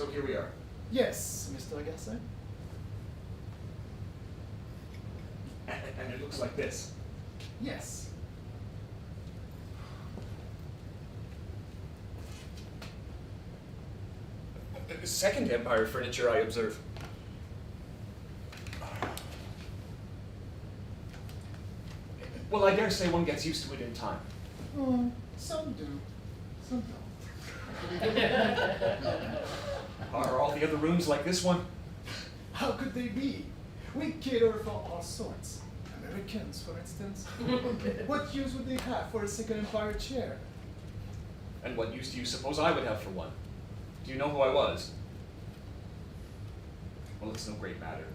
So here we are. Yes, Mr. Gassin. And it looks like this. Yes. Second Empire furniture, I observe. Well, I dare say one gets used to it in time. Some do, some don't. Are all the other rooms like this one? How could they be? We cater for all sorts. Americans, for instance. What use would they have for a Second Empire chair? And what use do you suppose I would have for one? Do you know who I was? Well, it's no great matter.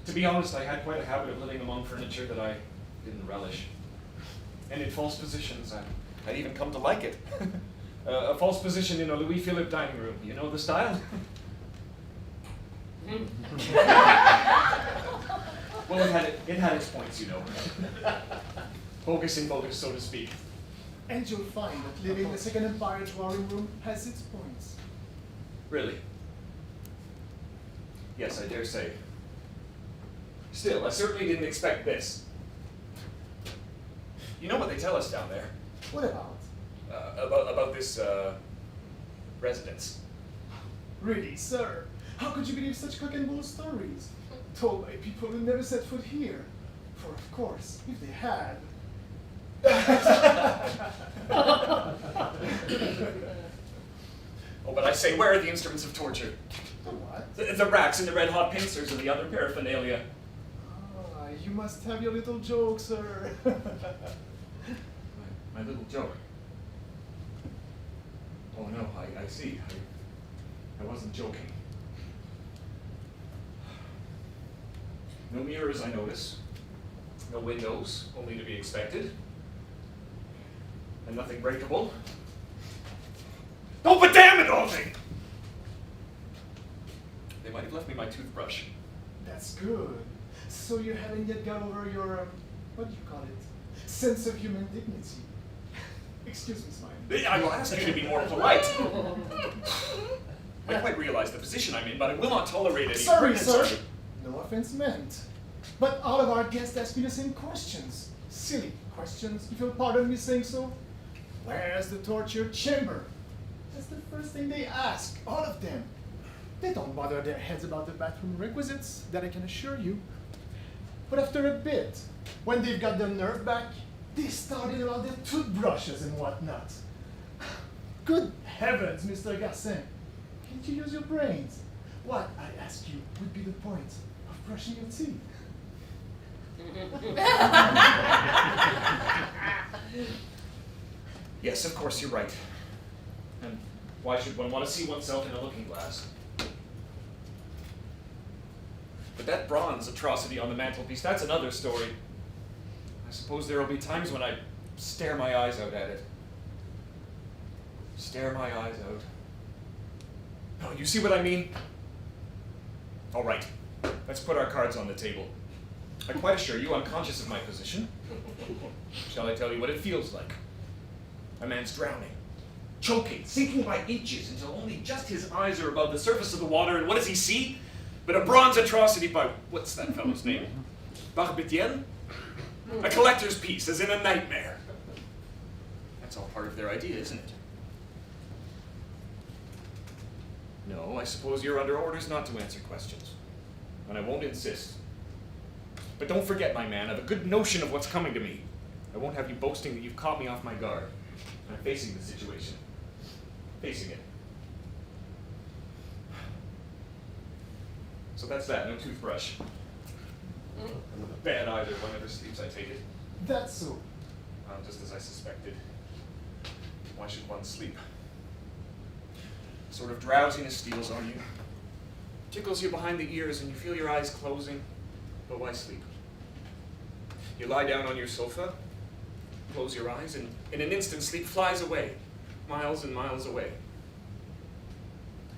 To be honest, I had quite a habit of living among furniture that I didn't relish. And in false positions, I'd even come to like it. A false position in a Louis Philippe dining room. You know the style? Well, it had its points, you know. Bogus in bogus, so to speak. And you'll find that living in the Second Empire drawing room has its points. Really? Yes, I dare say. Still, I certainly didn't expect this. You know what they tell us down there? What about? About this, residence. Really, sir? How could you believe such cock and bull stories? Told by people who never set foot here. For of course, if they had... Oh, but I say, where are the instruments of torture? The what? The racks and the red-hot pincers and the other paraphernalia. Ah, you must have your little joke, sir. My little joke. Oh no, I see. I wasn't joking. No mirrors, I notice. No windows, only to be expected. And nothing breakable. Oh, but damn it all! They might have left me my toothbrush. That's good. So you haven't yet got over your, what do you call it? Sense of human dignity. Excuse me, Smiley. I will ask you to be more polite. I quite realize the position I'm in, but I will not tolerate any Sorry, sir. insertion. No offense meant. But all of our guests ask me the same questions. Silly questions, if you'll pardon me saying so. Where's the torture chamber? That's the first thing they ask, all of them. They don't bother their heads about the bathroom requisites, that I can assure you. But after a bit, when they've got their nerve back, they started about their toothbrushes and whatnot. Good heavens, Mr. Gassin. Can't you use your brains? What, I ask you, would be the point of brushing your teeth? Yes, of course, you're right. And why should one want to see oneself in a looking glass? But that bronze atrocity on the mantelpiece, that's another story. I suppose there will be times when I stare my eyes out at it. Stare my eyes out. Oh, you see what I mean? All right, let's put our cards on the table. I quite assure you I'm conscious of my position. Shall I tell you what it feels like? A man's drowning, choking, sinking by inches until only just his eyes are above the surface of the water, and what does he see? But a bronze atrocity by, what's that fellow's name? Barbetienne? A collector's piece, as in a nightmare. That's all part of their idea, isn't it? No, I suppose you're under orders not to answer questions. And I won't insist. But don't forget, my man, I've a good notion of what's coming to me. I won't have you boasting that you've caught me off my guard. I'm facing the situation. Facing it. So that's that, no toothbrush. Bad either, one never sleeps, I take it. That's so. Just as I suspected. Why should one sleep? A sort of drowsiness steals on you. Tickles you behind the ears and you feel your eyes closing. But why sleep? You lie down on your sofa, close your eyes, and in an instant sleep flies away, miles and miles away.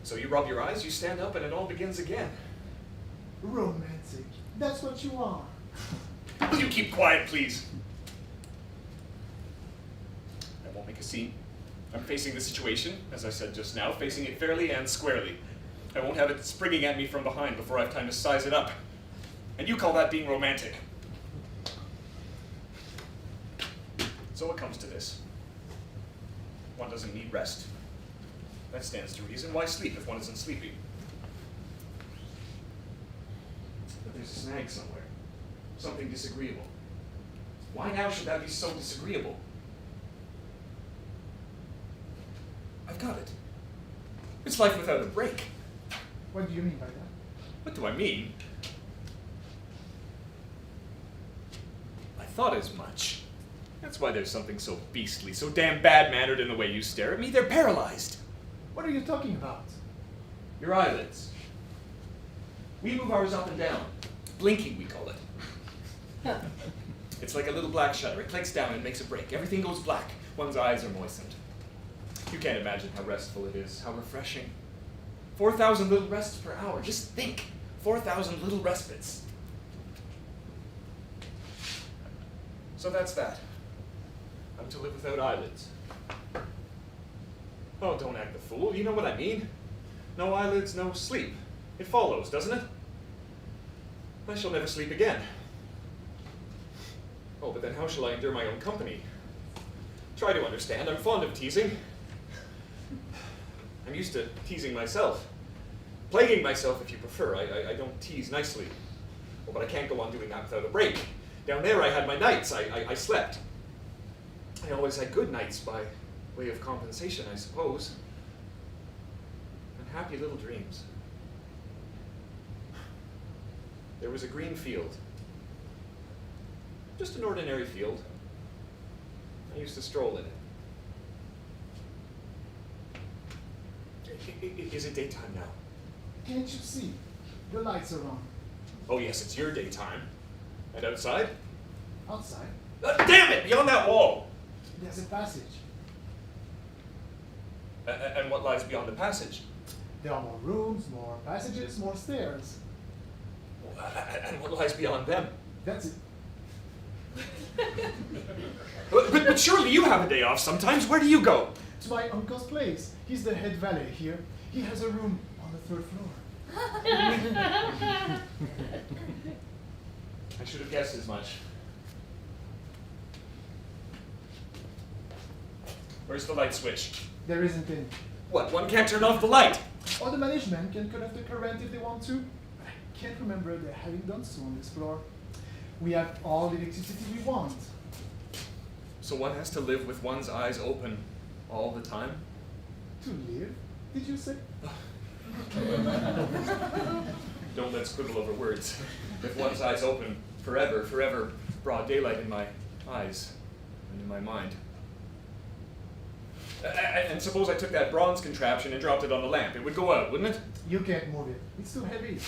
So you rub your eyes, you stand up, and it all begins again. Romantic. That's what you are. Will you keep quiet, please? I won't make a scene. I'm facing the situation, as I said just now, facing it fairly and squarely. I won't have it springing at me from behind before I have time to size it up. And you call that being romantic. So it comes to this. One doesn't need rest. That stands to reason. Why sleep if one isn't sleepy? But there's a snag somewhere. Something disagreeable. Why now should that be so disagreeable? I've got it. It's life without a break. What do you mean by that? What do I mean? I thought as much. That's why there's something so beastly, so damn bad-mannered in the way you stare at me. They're paralyzed. What are you talking about? Your eyelids. We move ours up and down. Blinking, we call it. It's like a little black shutter. It clicks down and makes a break. Everything goes black. One's eyes are moistened. You can't imagine how restful it is, how refreshing. 4,000 little rests per hour. Just think. 4,000 little respites. So that's that. I'm to live without eyelids. Oh, don't act the fool. You know what I mean. No eyelids, no sleep. It follows, doesn't it? I shall never sleep again. Oh, but then how shall I endure my own company? Try to understand. I'm fond of teasing. I'm used to teasing myself. Plaguing myself, if you prefer. I don't tease nicely. Oh, but I can't go on doing that without a break. Down there I had my nights. I slept. I always had good nights by way of compensation, I suppose. And happy little dreams. There was a green field. Just an ordinary field. I used to stroll in it. Is it daytime now? Can't you see? The lights are on. Oh yes, it's your daytime. And outside? Outside, Damn it! Beyond that wall! there's a passage. And what lies beyond the passage? There are more rooms, more passages, more stairs. And what lies beyond them? That's it. But surely you have a day off sometimes. Where do you go? To my uncle's place. He's the head valet here. He has a room on the 3rd floor. I should have guessed as much. Where's the light switch? There isn't any. What, one can't turn off the light? Or the management can cut off the current if they want to. But I can't remember they having done so on this floor. We have all the electricity we want. So one has to live with one's eyes open all the time? To live, did you say? Don't let's quibble over words. If one's eyes open forever, broad daylight in my eyes and in my mind. And suppose I took that bronze contraption and dropped it on the lamp. It would go out, wouldn't it? You can't move it. It's too heavy.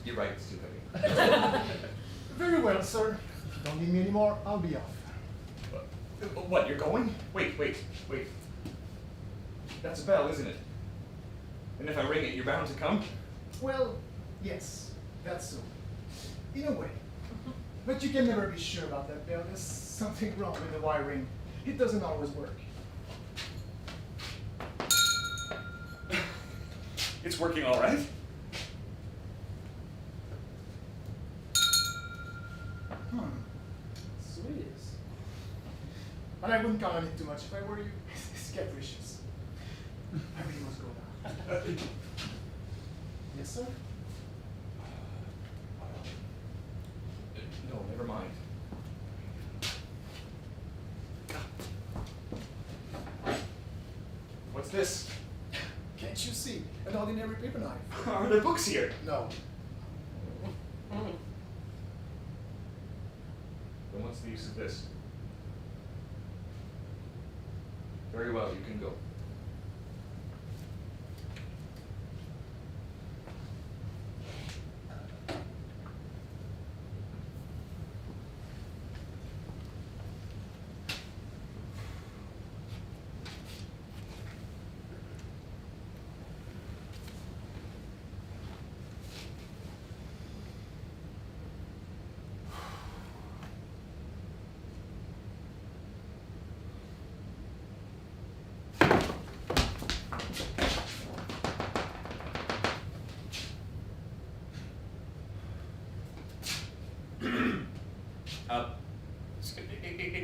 You're right, it's too heavy. Very well, sir. If you don't need me anymore, I'll be off. What, you're going? Wait. That's a bell, isn't it? And if I ring it, you're bound to come? Well, yes, that's so. In a way. But you can never be sure about that bell. There's something wrong with the wiring. It doesn't always work. It's working all right? So it is. But I wouldn't count on it too much if I were you. It's capricious. I really must go now. Yes, sir? No, never mind. What's this? Can't you see? An ordinary paper knife. Are there books here? No. Then what's the use of this? Very well, you can go.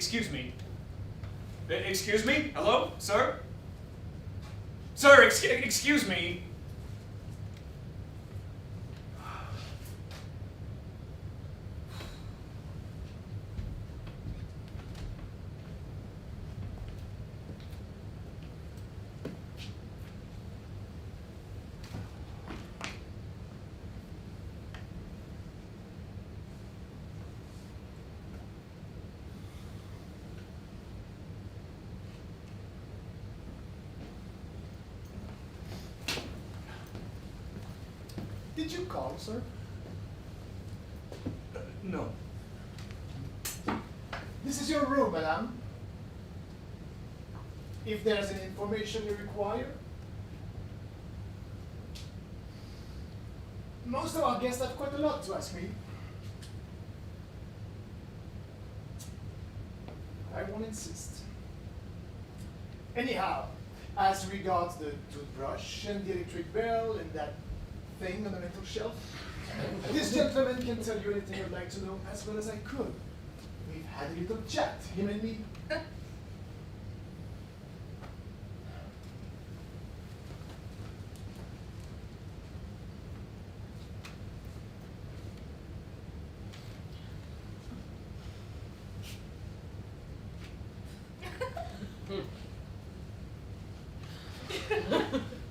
Excuse me. Excuse me? Hello? Sir? Sir, excuse me. Did you call, sir? No. This is your room, madame. If there's any information you require. Most of our guests have quite a lot to ask me. I won't insist. Anyhow, as regards the toothbrush and the electric bell and that thing on the mantel shelf, this gentleman can tell you anything you'd like to know as well as I could. We've had a little chat, him and me.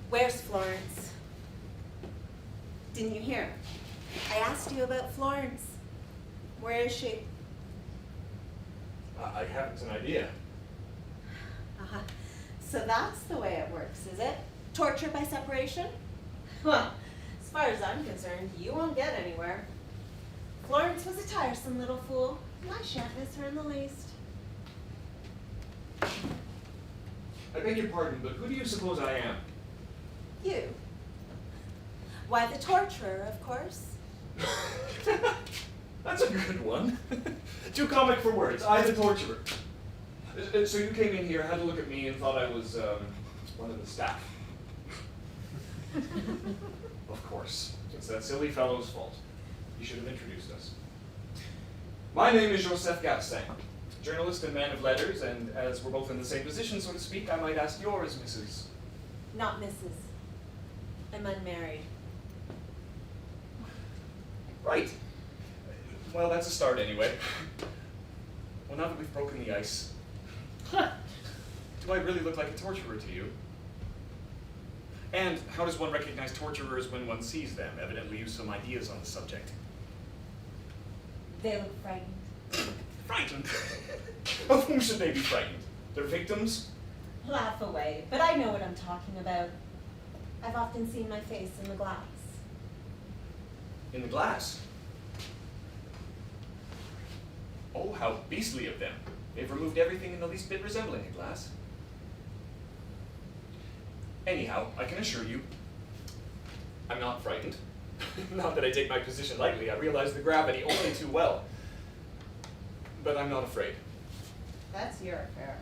Where's Florence? Didn't you hear? I asked you about Florence. Where is she? I haven't an idea. Uh-huh. So that's the way it works, is it? Torture by separation? Well, as far as I'm concerned, you won't get anywhere. Florence was a tiresome little fool, and I shan't miss her in the least. I beg your pardon, but who do you suppose I am? You? Why, the torturer, of course. That's a good one. Too comic for words. I, the torturer. So you came in here, had a look at me, and thought I was one of the staff. Of course. It's that silly fellow's fault. He should have introduced us. My name is Joseph Gassin, journalist and man of letters, and as we're both in the same position, so to speak, I might ask yours, Mrs. Not Mrs. I'm unmarried. Right. Well, that's a start anyway. Well, now that we've broken the ice, do I really look like a torturer to you? And how does one recognize torturers when one sees them? Evidently you have some ideas on the subject. They look frightened. Frightened? Of whom should they be frightened? Their victims? Laugh away, but I know what I'm talking about. I've often seen my face in the glass. In the glass? Oh, how beastly of them. They've removed everything in the least bit resembling a glass. Anyhow, I can assure you, I'm not frightened. Not that I take my position lightly, I realize the gravity only too well. But I'm not afraid. That's your affair.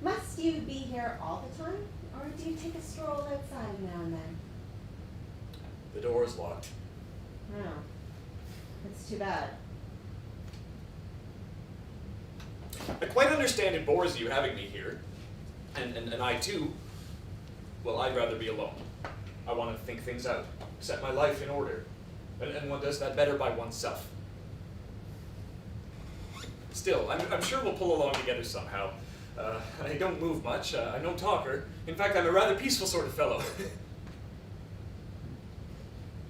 Must you be here all the time, or do you take a stroll outside now and then? The door is locked. No. That's too bad. I quite understand it bores you having me here. And I too, well, I'd rather be alone. I want to think things out, set my life in order. And one does that better by oneself. Still, I'm sure we'll pull along together somehow. I don't move much, I'm no talker. In fact, I'm a rather peaceful sort of fellow.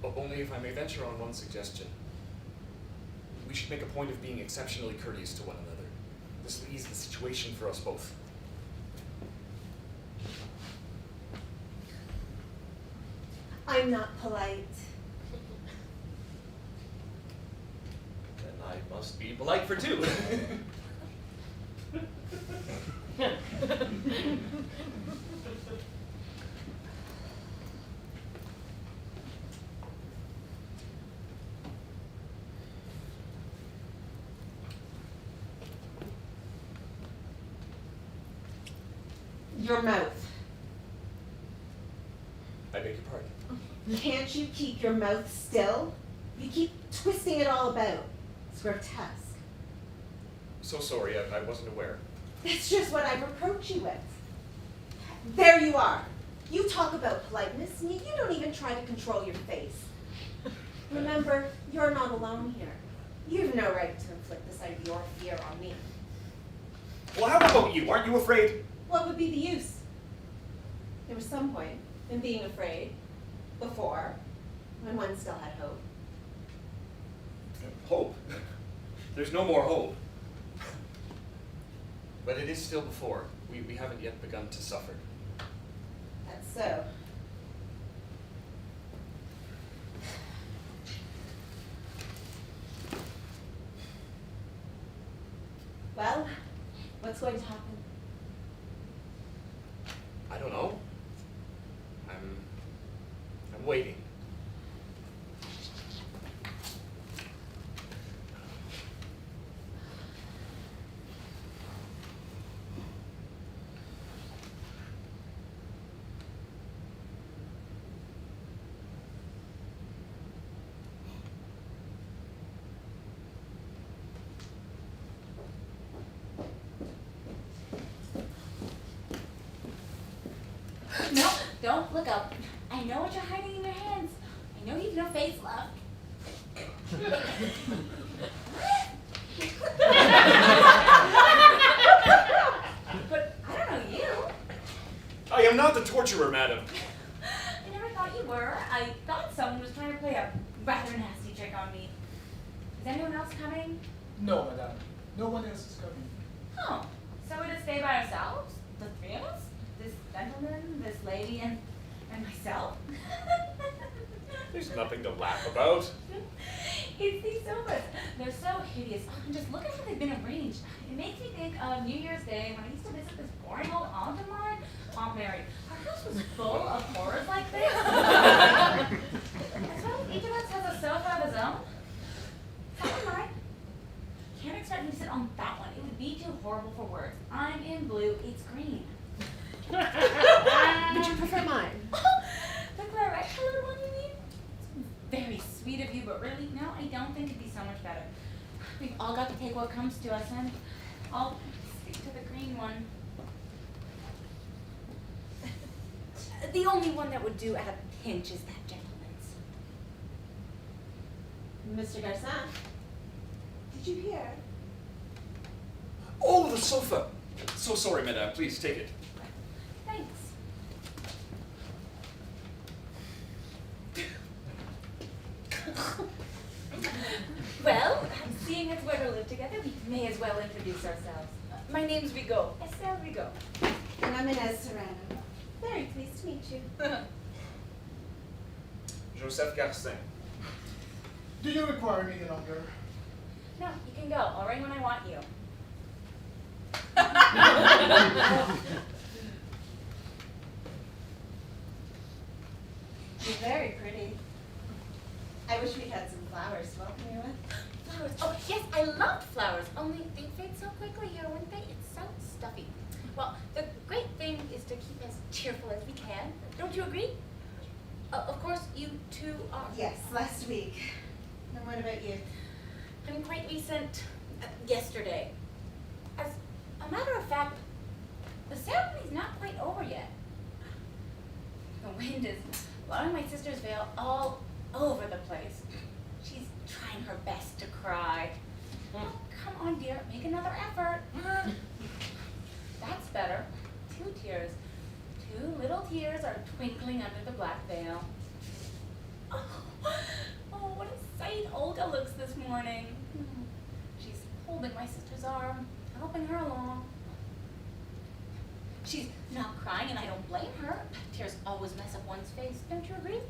But only if I may venture on one suggestion. We should make a point of being exceptionally courteous to one another. This will ease the situation for us both. I'm not polite. Then I must be polite for two. Your mouth. I beg your pardon. Can't you keep your mouth still? You keep twisting it all about. It's grotesque. So sorry, I wasn't aware. That's just what I reproach you with. There you are. You talk about politeness, and you don't even try to control your face. Remember, you're not alone here. You've no right to inflict this out of your fear on me. Well, how about you? Aren't you afraid? What would be the use? There was some point in being afraid before, when one still had hope. Hope? There's no more hope. But it is still before. We haven't yet begun to suffer. That's so. Well, what's going to happen? I don't know. I'm waiting. No, don't look up. I know what you're hiding in your hands. I know you've no face left. But I don't know you. I am not the torturer, madam. I never thought you were. I thought someone was trying to play a rather nasty trick on me. Is anyone else coming? No, madame. No one else is coming. Oh, so we're to stay by ourselves? The three of us? This gentleman, this lady, and myself? There's nothing to laugh about. It's these sofas. They're so hideous. Oh, and just look at how they've been arranged. It makes me think of New Year's Day when I used to visit this boring old aunt of mine, Aunt Mary. Her house was full of horrors like this. I suppose each of us has a sofa of his own. Never mind. Can't expect me to sit on that one. It would be too horrible for words. I'm in blue. It's green. Would you prefer mine? The claret colored one, you mean? It's very sweet of you, but really, no, I don't think it'd be so much better. We've all got to take what comes to us, and I'll stick to the green one. The only one that would do at a pinch is that gentleman's. Mr. Garcin, did you hear? Oh, the sofa! So sorry, madame. Please take it. Thanks. Well, seeing as we're to live together, we may as well introduce ourselves. My name's Rigaud, Estelle Rigaud. And I'm Inez Serrano. Very pleased to meet you. Joseph Garcin. Do you require me any longer? No, you can go. I'll ring when I want you. You're very pretty. I wish we had some flowers to welcome you with. Flowers. Oh, yes, I loved flowers. Only they fade so quickly here, wouldn't they? It's so stuffy. Well, the great thing is to keep as cheerful as we can. Don't you agree? Of course, you two are. Yes, last week. And what about you? And quite recent, yesterday. As a matter of fact, the ceremony's not quite over yet. The wind is blowing my sister's veil all over the place. She's trying her best to cry. Oh, come on, dear, make another effort. That's better. 2 tears. 2 little tears are twinkling under the black veil. Oh, what a sight Olga looks this morning. She's holding my sister's arm, helping her along. She's not crying, and I don't blame her. Tears always mess up one's face, don't you agree?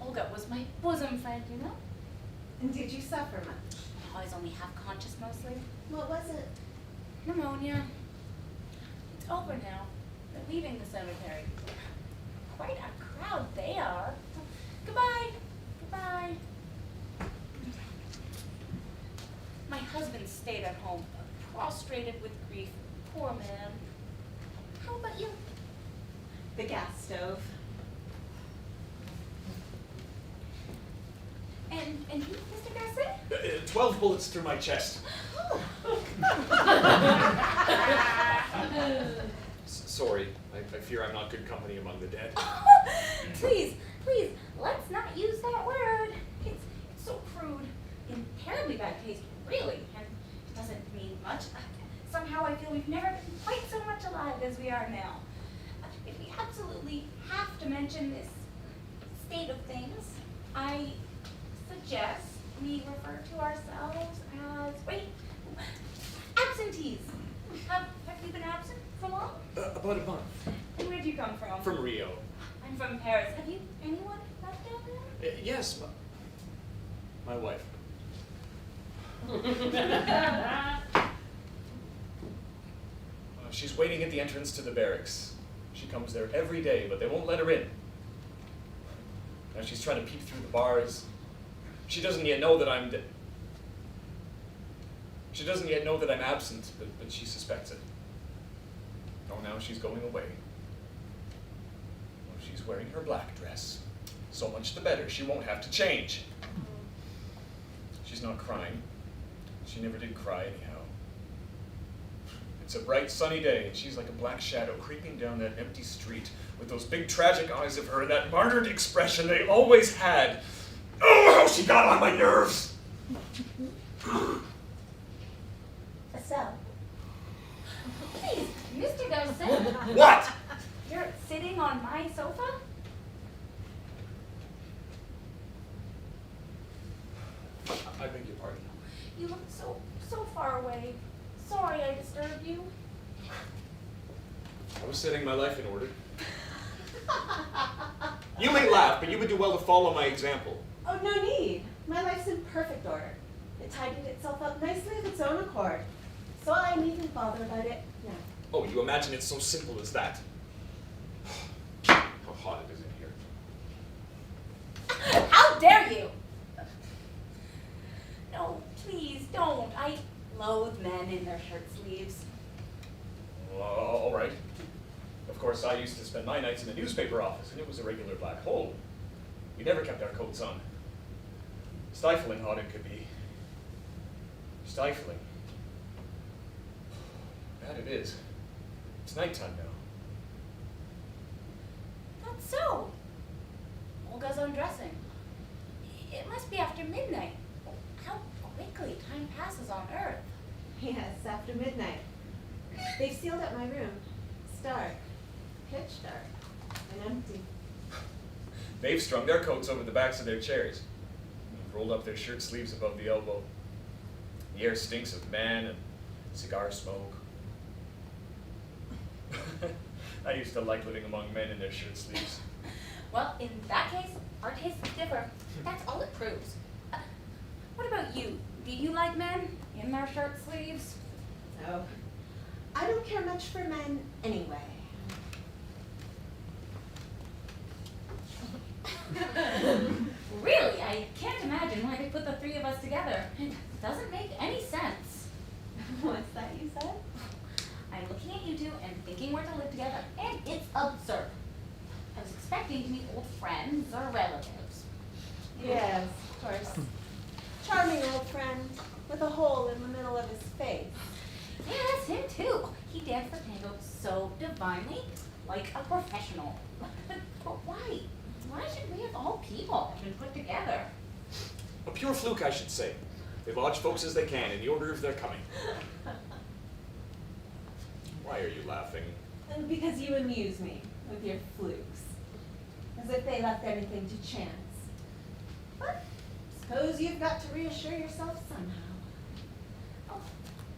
Olga was my bosom friend, you know? And did you suffer much? I was only half conscious mostly. What was it? Pneumonia. It's over now. They're leaving the cemetery. Quite a crowd they are. Goodbye. Goodbye. My husband stayed at home, prostrated with grief. Poor man. How about you? The gas stove. And you, Mr. Garcia? 12 bullets through my chest. Sorry, I fear I'm not good company among the dead. Please, let's not use that word. It's so crude. In terribly bad taste, really, and it doesn't mean much. Somehow I feel we've never been quite so much alive as we are now. If we absolutely have to mention this state of things, I suggest we refer to ourselves as, absentees. Have you been absent for long? About a month. And where do you come from? From Rio. I'm from Paris. Have you anyone left down there? Yes, my wife. She's waiting at the entrance to the barracks. She comes there every day, but they won't let her in. Now she's trying to peek through the bars. She doesn't yet know that I'm She doesn't yet know that I'm absent, but she suspects it. Oh, now she's going away. Oh, she's wearing her black dress. So much the better. She won't have to change. She's not crying. She never did cry anyhow. It's a bright, sunny day, and she's like a black shadow creeping down that empty street with those big, tragic eyes of her and that martyred expression they always had. Oh, how she got on my nerves! Estelle. Please, Mr. Garcia. What? You're sitting on my sofa? I beg your pardon. You look so far away. Sorry I disturbed you. I was setting my life in order. You may laugh, but you would do well to follow my example. Oh, no need. My life's in perfect order. It tidied itself up nicely of its own accord. So I needn't bother about it now. Oh, you imagine it's so simple as that? How hot it is in here. How dare you! No, please don't. I loathe men in their shirt sleeves. All right. Of course, I used to spend my nights in the newspaper office, and it was a regular black hole. We never kept our coats on. Stifling hot it could be. Stifling. Bad it is. It's nighttime now. That's so. Olga's undressing. It must be after midnight. How quickly time passes on Earth. Yes, after midnight. They've sealed up my room. It's dark. Pitch dark. And empty. They've strung their coats over the backs of their chairs, and rolled up their shirt sleeves above the elbow. The air stinks of man and cigar smoke. I used to like living among men in their shirt sleeves. Well, in that case, our tastes differ. That's all it proves. What about you? Do you like men in their shirt sleeves? No. I don't care much for men anyway. Really, I can't imagine why they put the three of us together. It doesn't make any sense. What's that you said? I'm looking at you two and thinking we're to live together, and it's absurd. I was expecting to meet old friends or relatives. Yes, of course. Charming old friend with a hole in the middle of his face. Yes, him too. He danced the tango so divinely, like a professional. But why? Why should we of all people have been put together? A pure fluke, I should say. They lodge folks as they can in the order of their coming. Why are you laughing? And because you amuse me with your flukes. As if they left anything to chance. But suppose you've got to reassure yourself somehow. Oh,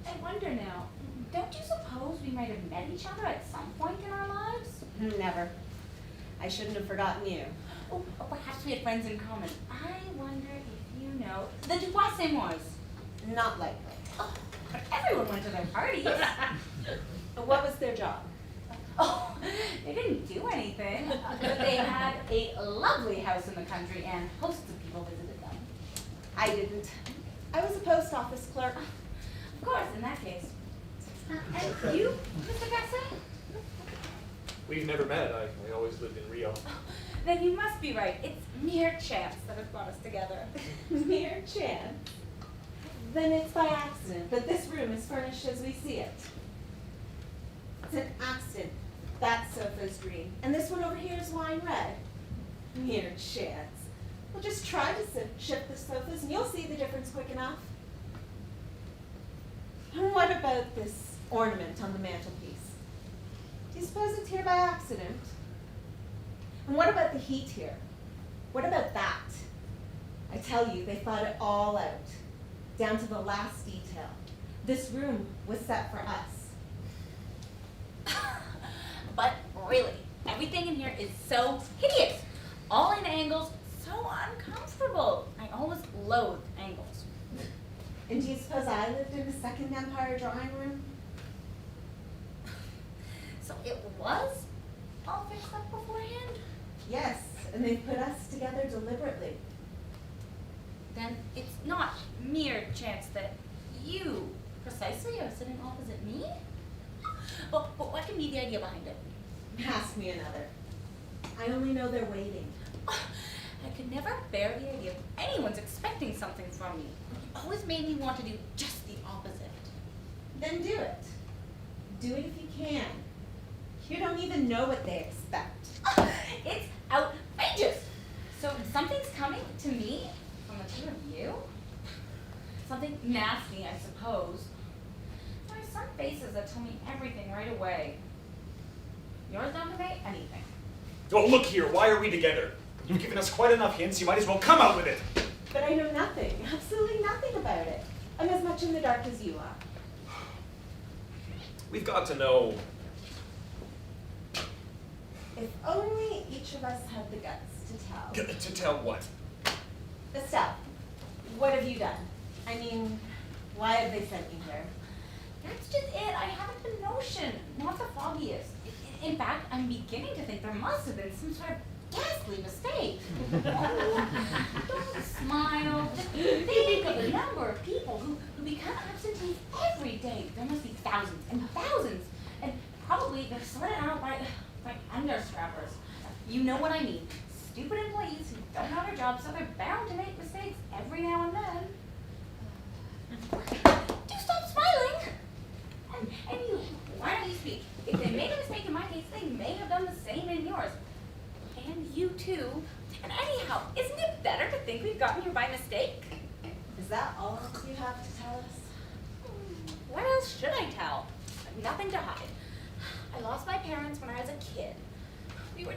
I wonder now, don't you suppose we might have met each other at some point in our lives? Never. I shouldn't have forgotten you. Oh, perhaps we had friends in common. I wonder if you know the Dubois-Seymours. Not likely. Oh, but everyone went to their parties. What was their job? Oh, they didn't do anything, but they had a lovely house in the country and hosts of people visited them. I didn't. I was a post office clerk. Of course, in that case. And you, Mr. Garcia? We've never met. I always lived in Rio. Then you must be right. It's mere chance that has brought us together. Mere chance. Then it's by accident that this room is furnished as we see it. It's an accident. That sofa's green, and this one over here is wine red. Mere chance. We'll just try to shift the sofas and you'll see the difference quick enough. And what about this ornament on the mantelpiece? Do you suppose it's here by accident? And what about the heat here? What about that? I tell you, they thought it all out, down to the last detail. This room was set for us. But really, everything in here is so hideous. All in angles, so uncomfortable. I always loathe angles. And do you suppose I lived in a Second Empire drawing room? So it was all fixed up beforehand? Yes, and they put us together deliberately. Then it's not mere chance that you precisely are sitting opposite me? But what can be the idea behind it? Ask me another. I only know they're waiting. I could never bear the idea of anyone's expecting something from me. It always made me want to do just the opposite. Then do it. Do it if you can. You don't even know what they expect. It's outrageous. So something's coming to me from the two of you? Something nasty, I suppose. There are some faces that tell me everything right away. Yours don't convey anything. Oh, look here, why are we together? You've given us quite enough hints, you might as well come out with it. But I know nothing, absolutely nothing about it. I'm as much in the dark as you are. We've got to know. If only each of us had the guts to tell. To tell what? Estelle, what have you done? I mean, why have they sent you here? That's just it. I haven't the notion. Not the foggiest. In fact, I'm beginning to think there must have been some sort of ghastly mistake. Don't smile. Just think of the number of people who become absentees every day. There must be thousands and thousands. And probably they're sorted out by understrappers. You know what I mean. Stupid employees who don't know their jobs, so they're bound to make mistakes every now and then. Do stop smiling! And you, why don't you speak? If they made a mistake in my case, they may have done the same in yours. And you too. And anyhow, isn't it better to think we've gotten here by mistake? Is that all you have to tell us? What else should I tell? Nothing to hide. I lost my parents when I was a kid. We were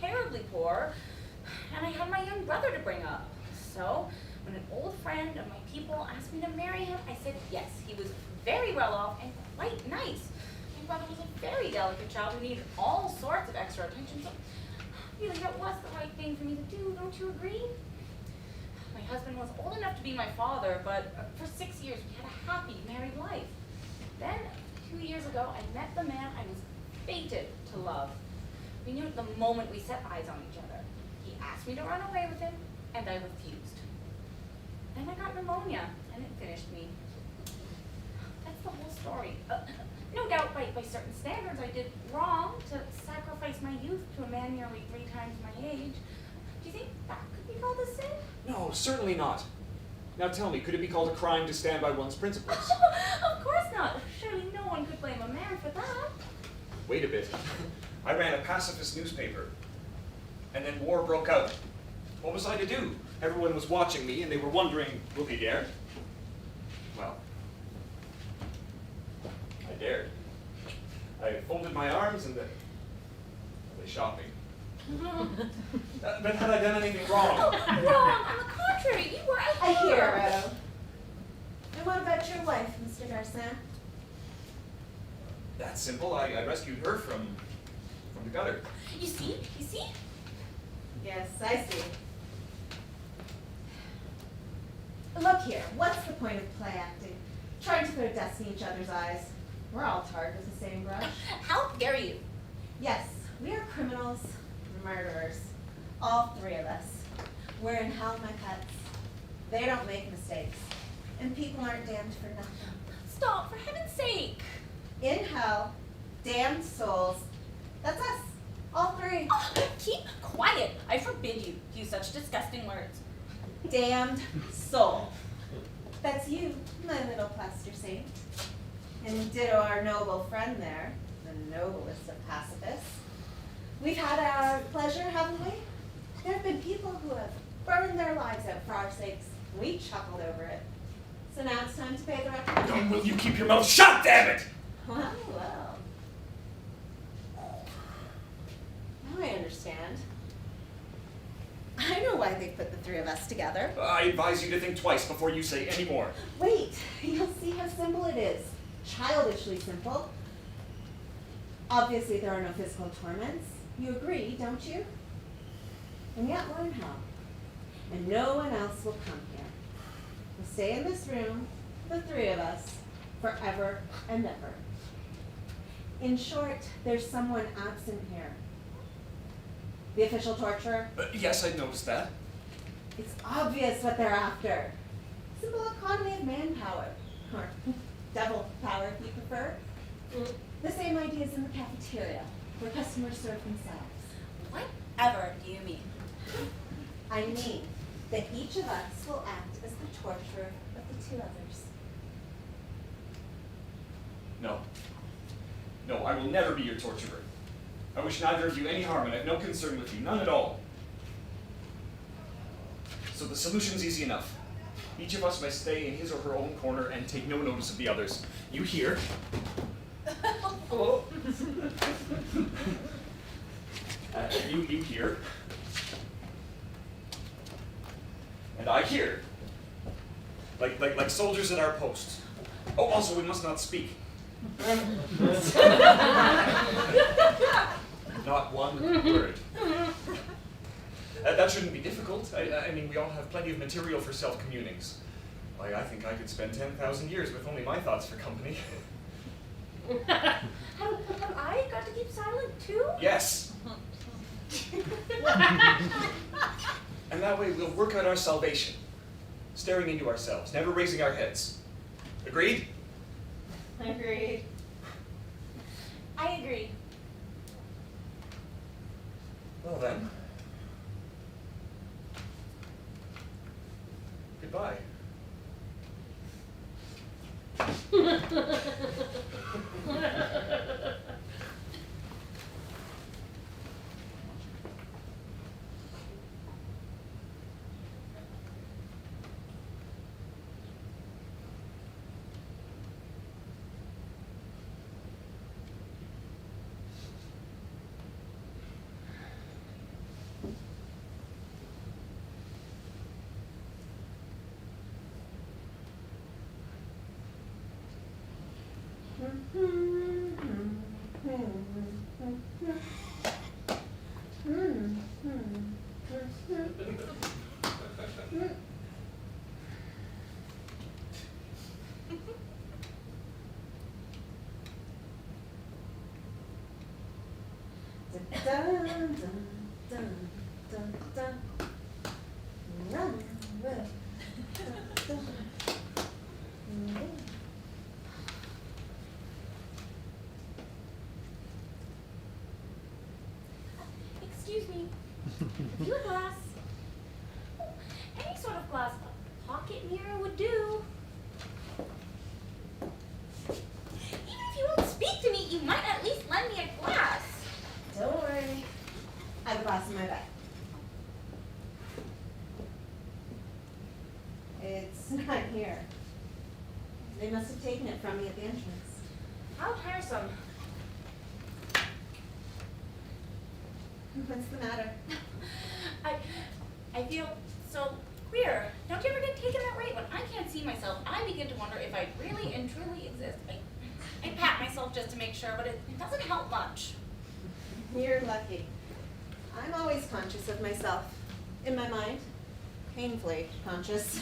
terribly poor, and I had my young brother to bring up. So, when an old friend of my people asked me to marry him, I said yes. He was very well off and quite nice. My brother was a very delicate child who needed all sorts of extra attention, so really that was the right thing for me to do, don't you agree? My husband was old enough to be my father, but for 6 years we had a happy married life. Then, 2 years ago, I met the man I was fated to love. We knew it the moment we set eyes on each other. He asked me to run away with him, and I refused. Then I got pneumonia, and it finished me. That's the whole story. No doubt by certain standards I did wrong to sacrifice my youth to a man nearly 3 times my age. Do you think that could be called a sin? No, certainly not. Now tell me, could it be called a crime to stand by one's principles? Of course not. Surely no one could blame a man for that. Wait a bit. I ran a pacifist newspaper, and then war broke out. What was I to do? Everyone was watching me, and they were wondering, will he dare? Well, I dared. I folded my arms and then I went shopping. But had I done anything wrong? Wrong. On the contrary, you were a A hero. And what about your wife, Mr. Garcin? That's simple. I rescued her from the gutter. You see? Yes, I see. Look here, what's the point of play acting? Trying to throw dust in each other's eyes. We're all tarred with the same brush. How dare you? Yes, we are criminals, murderers. All 3 of us. We're in hell, my pets. They don't make mistakes. And people aren't damned for nothing. Stop, for heaven's sake. In hell, damned souls. That's us. All 3 agree. Oh, keep quiet. I forbid you to use such disgusting words. Damned soul. That's you, my little plaster saint. And ditto our noble friend there, the noblest of pacifists. We've had our pleasure, haven't we? There have been people who have burned their lives out for our sakes. We chuckled over it. So now it's time to pay the reckoning. Oh, will you keep your mouth shut, damn it! Well, well. Now I understand. I know why they put the three of us together. I advise you to think twice before you say any more. Wait, you'll see how simple it is. Childishly simple. Obviously, there are no physical torments. You agree, don't you? And yet we're in hell. And no one else will come here. We'll stay in this room, the three of us, forever and ever. In short, there's someone absent here. The official torturer? Yes, I noticed that. It's obvious what they're after. Simple economy of manpower. Or devil power, if you prefer. The same ideas in the cafeteria, where customers serve themselves. Whatever do you mean? I mean that each of us will act as the torturer of the two others. No. No, I will never be your torturer. I wish neither of you any harm, and I have no concern with you, none at all. So the solution's easy enough. Each of us must stay in his or her own corner and take no notice of the others. You hear? Oh. You hear? And I hear. Like soldiers at our posts. Oh, also, we must not speak. Not one word. That shouldn't be difficult. I mean, we all have plenty of material for self-communings. Why, I think I could spend 10,000 years with only my thoughts for company. Have I got to keep silent too? Yes. And that way we'll work out our salvation, staring into ourselves, never raising our heads. Agreed? Agreed. I agree. Well then. Goodbye. Excuse me. Have you a glass? Any sort of glass. A pocket mirror would do. Even if you won't speak to me, you might at least lend me a glass. Don't worry. I have a glass in my bag. It's not here. They must have taken it from me at the entrance. How tiresome. What's the matter? I feel so queer. Don't you ever get taken that way? When I can't see myself, I begin to wonder if I really and truly exist. I pat myself just to make sure, but it doesn't help much. You're lucky. I'm always conscious of myself. In my mind. Painfully conscious.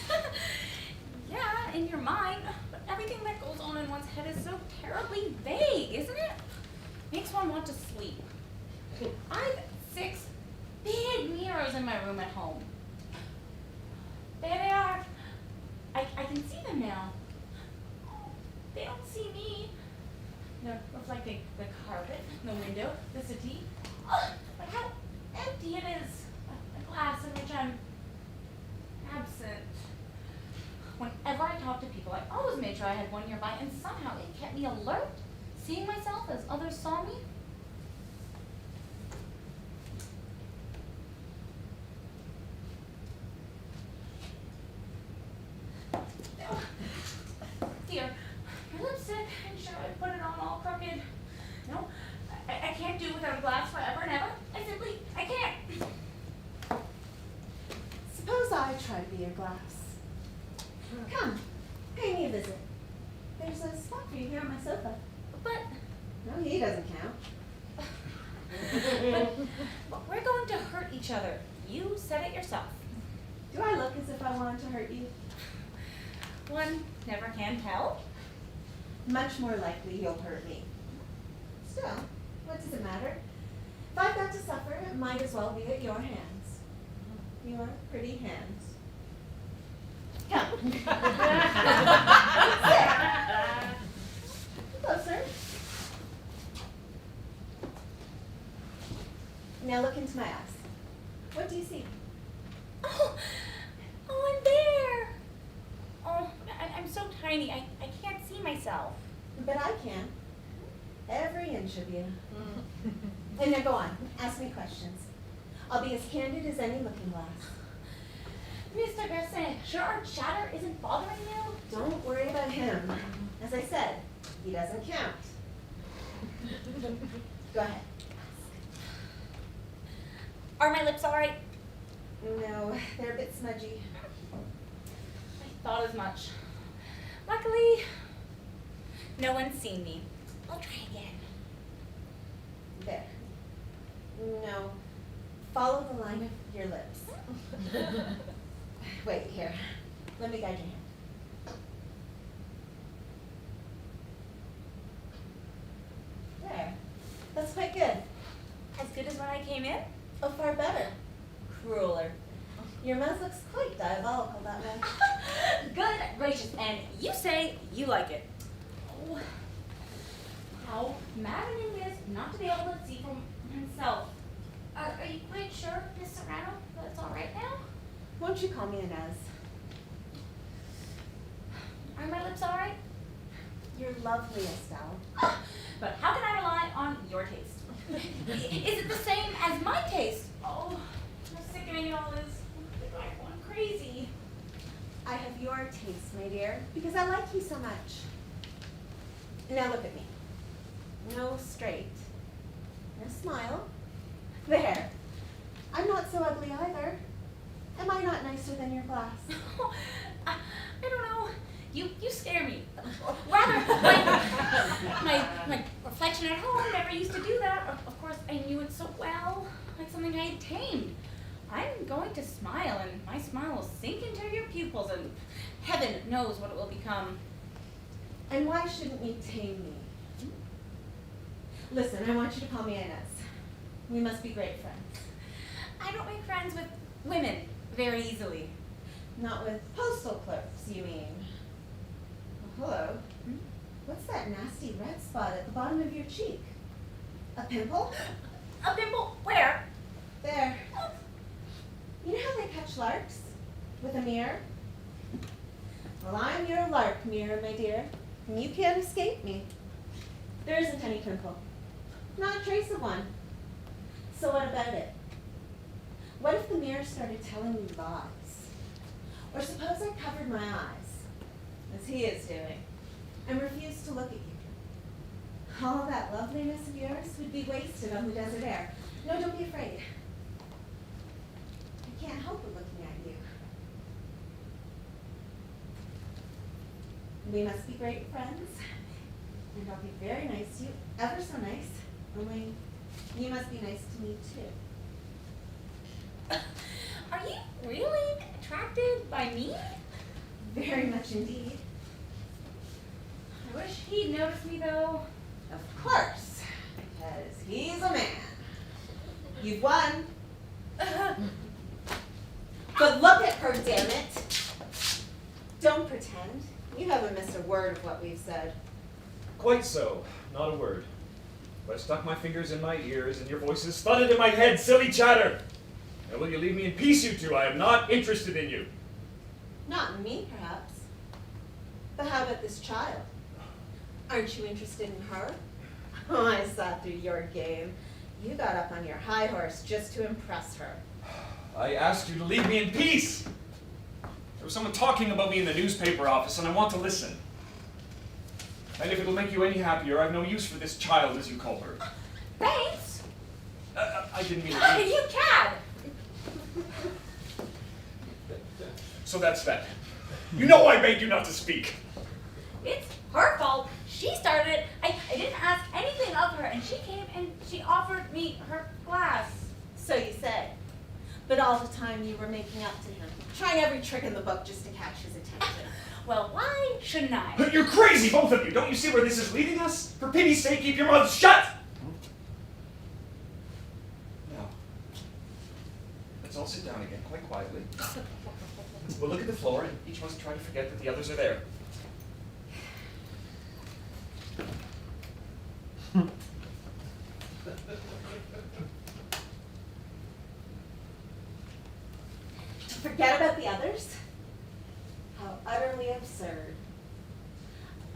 Yeah, in your mind, but everything that goes on in one's head is so terribly vague, isn't it? Makes one want to sleep. I've 6 big mirrors in my room at home. There they are. I can see them now. They don't see me. reflecting the carpet, the window, the settee. Oh, but how empty it is. A glass in which I'm absent. Whenever I talk to people, I always made sure I had one nearby, and somehow it kept me alert, seeing myself as others saw me. Oh, dear, my lipstick. I'm sure I put it on all crooked. No, I can't do without a glass forever and ever. I can't. Suppose I try to be your glass. Come, pay me a visit. There's a spot for you here on my sofa. But No, he doesn't count. but we're going to hurt each other. You said it yourself. Do I look as if I wanted to hurt you? One never can tell. Much more likely you'll hurt me. Still, what does it matter? If I've got to suffer, it might as well be at your hands. Your pretty hands. Come. Sit. Closer. Now look into my eyes. What do you see? Oh, I'm there. Oh, I'm so tiny. I can't see myself. But I can. Every inch of you. And now go on. Ask me questions. I'll be as candid as any looking glass. Mr. Grisson, sure our chatter isn't bothering you? Don't worry about him. As I said, he doesn't count. Go ahead. Are my lips all right? No, they're a bit smudgy. I thought as much. Luckily, no one's seen me. I'll try again. There. No. Follow the line of your lips. Wait, here. Let me guide your hand. There. That's quite good. As good as when I came in? Oh, far better. Crueler. Your mouth looks quite diabolical that way. Good gracious, and you say you like it. Oh, how maddening it is not to be able to see for himself. Are you quite sure, Miss Serrano, that it's all right now? Won't you call me Inez? Are my lips all right? You're lovely, Estelle. But how can I rely on your taste? Is it the same as my taste? Oh, how sickening it all is. They drive one crazy. I have your taste, my dear, because I like you so much. Now look at me. No straight. No smile. There. I'm not so ugly either. Am I not nicer than your glass? I don't know. You scare me. Rather, my reflection at home never used to do that. Of course, I knew it so well, like something I had tamed. I'm going to smile, and my smile will sink into your pupils, and heaven knows what it will become. And why shouldn't you tame me? Listen, I want you to call me Inez. We must be great friends. I don't make friends with women very easily. Not with postal clerks, you mean? Oh, hello. What's that nasty red spot at the bottom of your cheek? A pimple? A pimple? Where? There. You know how they catch larks? With a mirror? Well, I'm your lark mirror, my dear, and you can't escape me. There isn't any pimple. Not a trace of one. So what about it? What if the mirror started telling me lies? Or suppose I covered my eyes, as he is doing, and refused to look at you. All that loveliness of yours would be wasted on the desert air. No, don't be afraid. I can't help but looking at you. We must be great friends, and I'll be very nice to you, ever so nice, only you must be nice to me too. Are you really attracted by me? Very much indeed. I wish he'd noticed me though. Of course, because he's a man. You've won. But look at her, damn it. Don't pretend. You haven't missed a word of what we've said. Quite so. Not a word. But I stuck my fingers in my ears, and your voices thudded in my head, silly chatter! Now will you leave me in peace, you two? I am not interested in you. Not in me, perhaps. But how about this child? Aren't you interested in her? Oh, I saw through your game. You got up on your high horse just to impress her. I asked you to leave me in peace! There was someone talking about me in the newspaper office, and I want to listen. And if it'll make you any happier, I've no use for this child, as you call her. Thanks. I didn't mean it. You cad. So that's that. You know I begged you not to speak. It's her fault. She started it. I didn't ask anything of her, and she came and she offered me her glass. So you say. But all the time you were making up to him, trying every trick in the book just to catch his attention. Well, why shouldn't I? But you're crazy, both of you! Don't you see where this is leading us? For pity's sake, keep your mouths shut! Now, let's all sit down again, quite quietly. We'll look at the floor, and each must try to forget that the others are there. To forget about the others? How utterly absurd.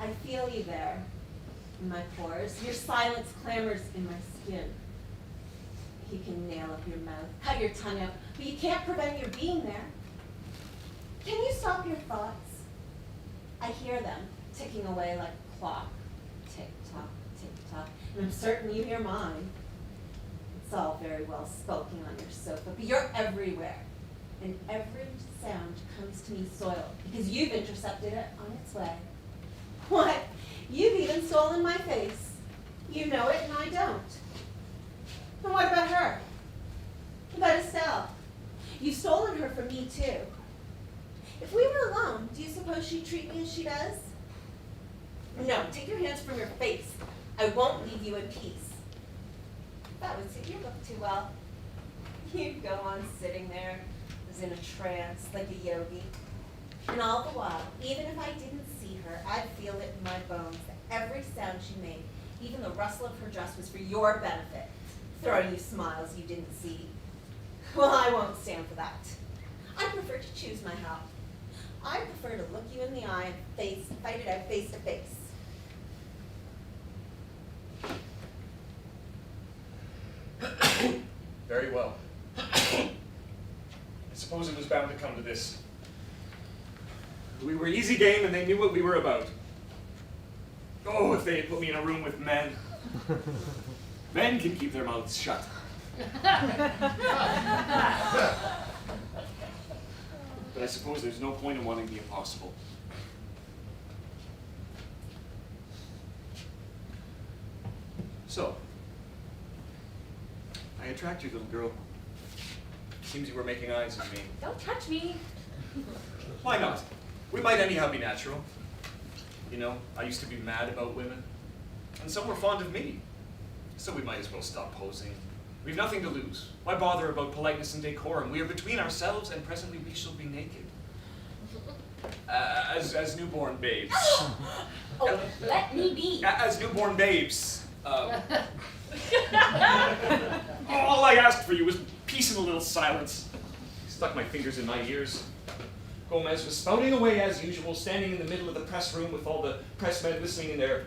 I feel you there, in my pores. Your silence clamors in my skin. You can nail up your mouth, cut your tongue out, but you can't prevent your being there. Can you stop your thoughts? I hear them ticking away like a clock. Tick-tock, tick-tock. And I'm certain you hear mine. It's all very well skulking on your sofa, but you're everywhere. And every sound comes to me soiled because you've intercepted it on its way. What? You've even stolen my face. You know it and I don't. And what about her? About Estelle? You've stolen her from me too. If we were alone, do you suppose she'd treat me as she does? No, take your hands from your face. I won't leave you in peace. That would suit your book too well. You'd go on sitting there as in a trance, like a yogi. And all the while, even if I didn't see her, I'd feel it in my bones that every sound she made, even the rustle of her dress, was for your benefit, throwing you smiles you didn't see. Well, I won't stand for that. I prefer to choose my help. I prefer to look you in the eye and fight it out face to face. Very well. I suppose it was bound to come to this. We were easy game and they knew what we were about. Oh, if they had put me in a room with men. Men can keep their mouths shut. But I suppose there's no point in wanting the impossible. So, I attract you, little girl. Seems you were making eyes at me. Don't touch me. Why not? We might anyhow be natural. You know, I used to be mad about women, and some were fond of me. So we might as well stop posing. We've nothing to lose. Why bother about politeness and decorum? We are between ourselves, and presently we shall be naked. As newborn babes. Oh, let me be. As newborn babes. All I asked for you was peace and a little silence. I stuck my fingers in my ears. Gomez was spouting away as usual, standing in the middle of the press room with all the pressmen listening in their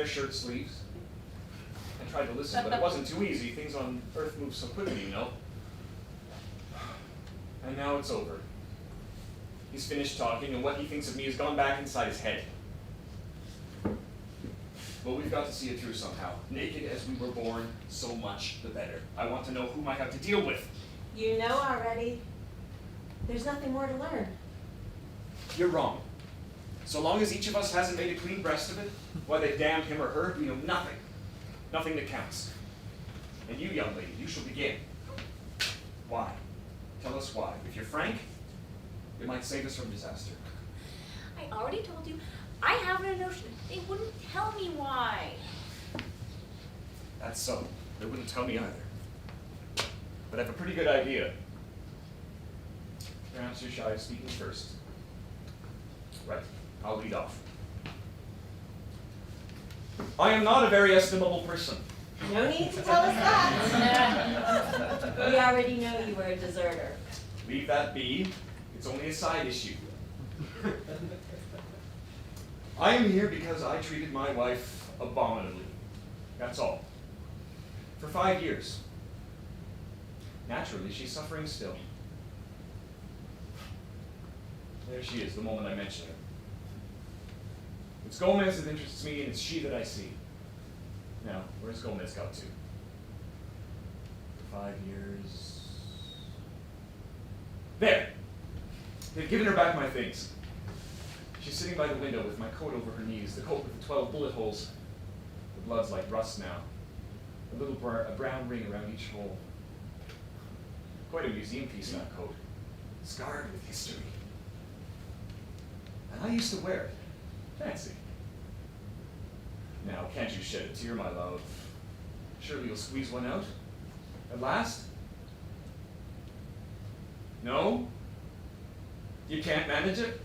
shirt sleeves. I tried to listen, but it wasn't too easy. Things on Earth move so quickly, you know. And now it's over. He's finished talking, and what he thinks of me has gone back inside his head. But we've got to see it through somehow. Naked as we were born, so much the better. I want to know whom I have to deal with. You know already. There's nothing more to learn. You're wrong. So long as each of us hasn't made a clean breast of it, whether they damned him or her, we know nothing. Nothing that counts. And you, young lady, you shall begin. Why? Tell us why. If you're frank, it might save us from disaster. I already told you, I haven't a notion. They wouldn't tell me why. That's so. They wouldn't tell me either. But I have a pretty good idea. Perhaps you're shy of speaking first. Right, I'll lead off. I am not a very estimable person. No need to tell us that. We already know you were a deserter. Leave that be. It's only a side issue. I am here because I treated my wife abominably. That's all. For 5 years. Naturally, she's suffering still. There she is, the moment I mention her. It's Gomez that interests me, and it's she that I see. Now, where's Gomez got to? 5 years. There! They've given her back my things. She's sitting by the window with my coat over her knees, the coat with the 12 bullet holes. The blood's like rust now. A little brown ring around each hole. Quite a museum piece, that coat. Scarred with history. And I used to wear it. Fancy. Now, can't you shed a tear, my love? Surely you'll squeeze one out? At last? No? You can't manage it?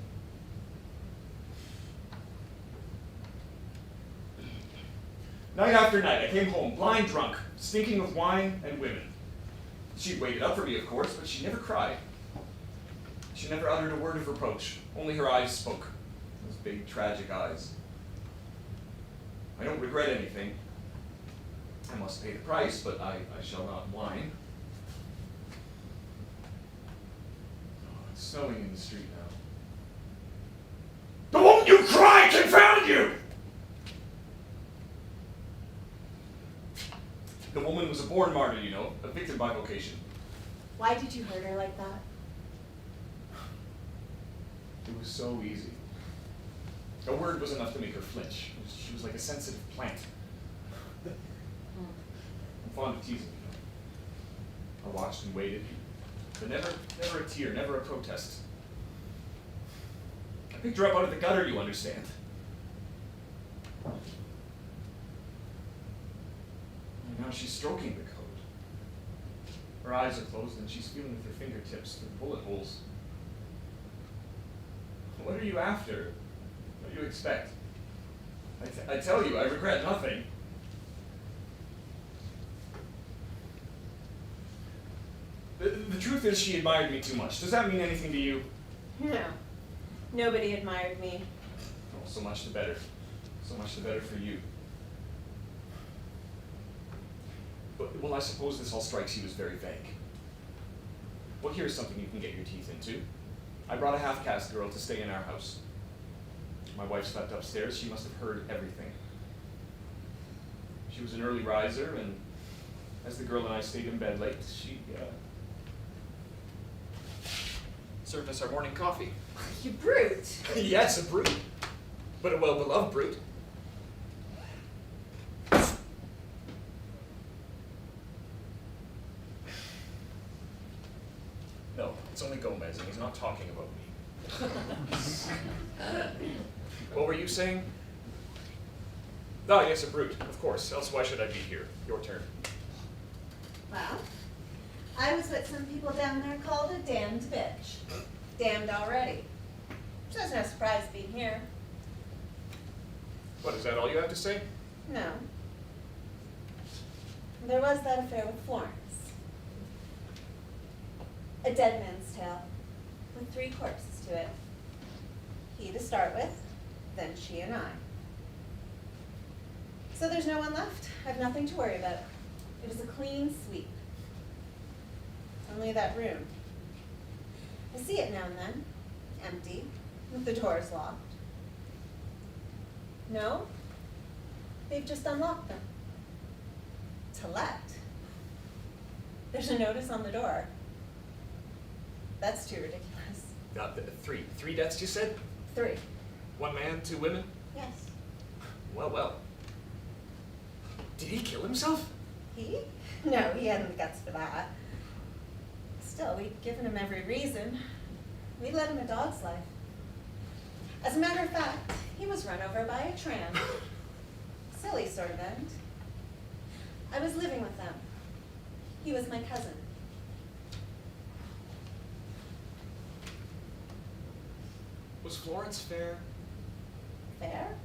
Night after night, I came home, blind drunk, stinking of wine and women. She'd waited up for me, of course, but she never cried. She never uttered a word of reproach. Only her eyes spoke. Those big, tragic eyes. I don't regret anything. I must pay the price, but I shall not whine. Oh, it's snowing in the street now. The moment you cry, confound you! The woman was a born martyr, you know, a victim by vocation. Why did you hurt her like that? It was so easy. A word was enough to make her flinch. She was like a sensitive plant. I'm fond of teasing, you know. I watched and waited, but never a tear, never a protest. I picked her up out of the gutter, you understand. And now she's stroking the coat. Her eyes are closed and she's feeling with her fingertips the bullet holes. What are you after? What do you expect? I tell you, I regret nothing. The truth is she admired me too much. Does that mean anything to you? No. Nobody admired me. Oh, so much the better. So much the better for you. But, well, I suppose this all strikes you as very vague. Well, here's something you can get your teeth into. I brought a half-caste girl to stay in our house. My wife slept upstairs. She must have heard everything. She was an early riser, and as the girl and I stayed in bed late, she served us our morning coffee. You brute. Yes, a brute, but a well-beloved brute. No, it's only Gomez, and he's not talking about me. What were you saying? Oh, yes, a brute, of course. Else why should I be here? Your turn. Well, I was what some people down there called a damned bitch. Damned already. So there's no surprise being here. What, is that all you have to say? No. There was that affair with Florence. A dead man's tale, with 3 corpses to it. He to start with, then she and I. So there's no one left. I've nothing to worry about. It was a clean sweep. Only that room. I see it now and then, empty, with the doors locked. No, they've just unlocked them. To let. There's a notice on the door. That's too ridiculous. 3 deaths, you said? 3. 1 man, 2 women? Yes. Well, well. Did he kill himself? He? No, he hadn't the guts for that. Still, we'd given him every reason. We led him a dog's life. As a matter of fact, he was run over by a tram. Silly sort of end. I was living with them. He was my cousin. Was Florence fair? Fair?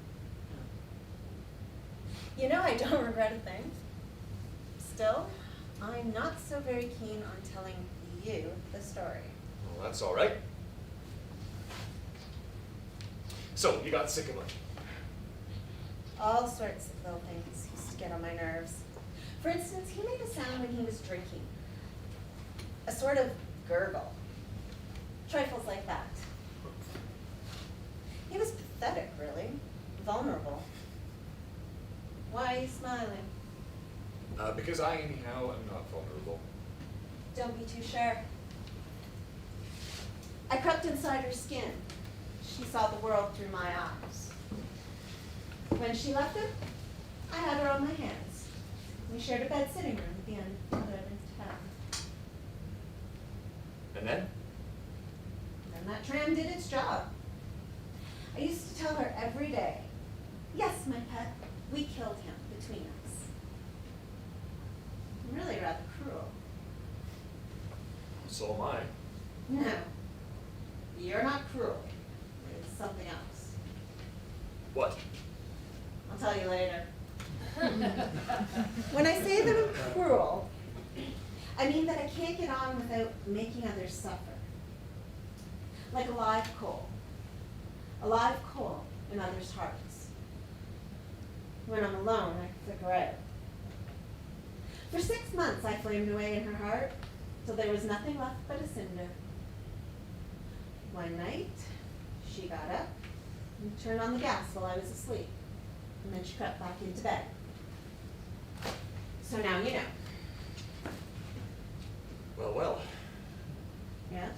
You know I don't regret a thing. Still, I'm not so very keen on telling you the story. Well, that's all right. So, you got sick of him. All sorts of little things used to get on my nerves. For instance, he made a sound when he was drinking. A sort of gurgle. Trifles like that. He was pathetic, really. Vulnerable. Why are you smiling? Because I, anyhow, am not vulnerable. Don't be too sure. I crept inside her skin. She saw the world through my eyes. When she left him, I had her on my hands. We shared a bed sitting room at the end of town. And then? And that tram did its job. I used to tell her every day, yes, my pet, we killed him between us. I'm really rather cruel. So am I. No, you're not cruel. It's something else. What? I'll tell you later. When I say that I'm cruel, I mean that I can't get on without making others suffer. Like a live coal. A live coal in others' hearts. When I'm alone, I flicker out. For 6 months, I flamed away in her heart till there was nothing left but a cinder. One night, she got up and turned on the gas while I was asleep. And then she crept back into bed. So now you know. Well, well. Yes?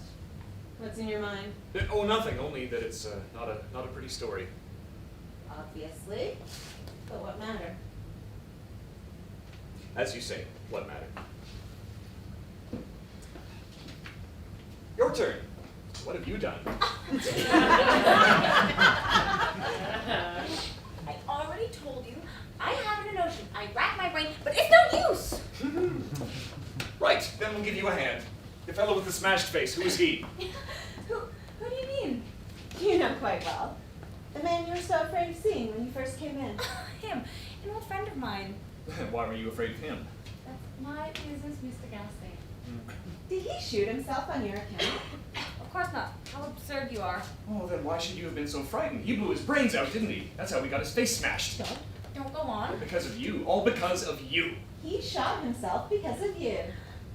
What's in your mind? Oh, nothing, only that it's not a pretty story. Obviously. But what matter? As you say, what matter? Your turn. What have you done? I already told you, I have an notion. I rack my brain, but it's no use. Right, then we'll give you a hand. The fellow with the smashed face, who is he? Who do you mean? You know quite well. The man you were so afraid of seeing when you first came in. Him, an old friend of mine. Why were you afraid of him? That's my business, Mr. Galloway. Did he shoot himself on your account? Of course not. How absurd you are. Oh, then why should you have been so frightened? He blew his brains out, didn't he? That's how we got his face smashed. Don't go on. Because of you. All because of you. He shot himself because of you.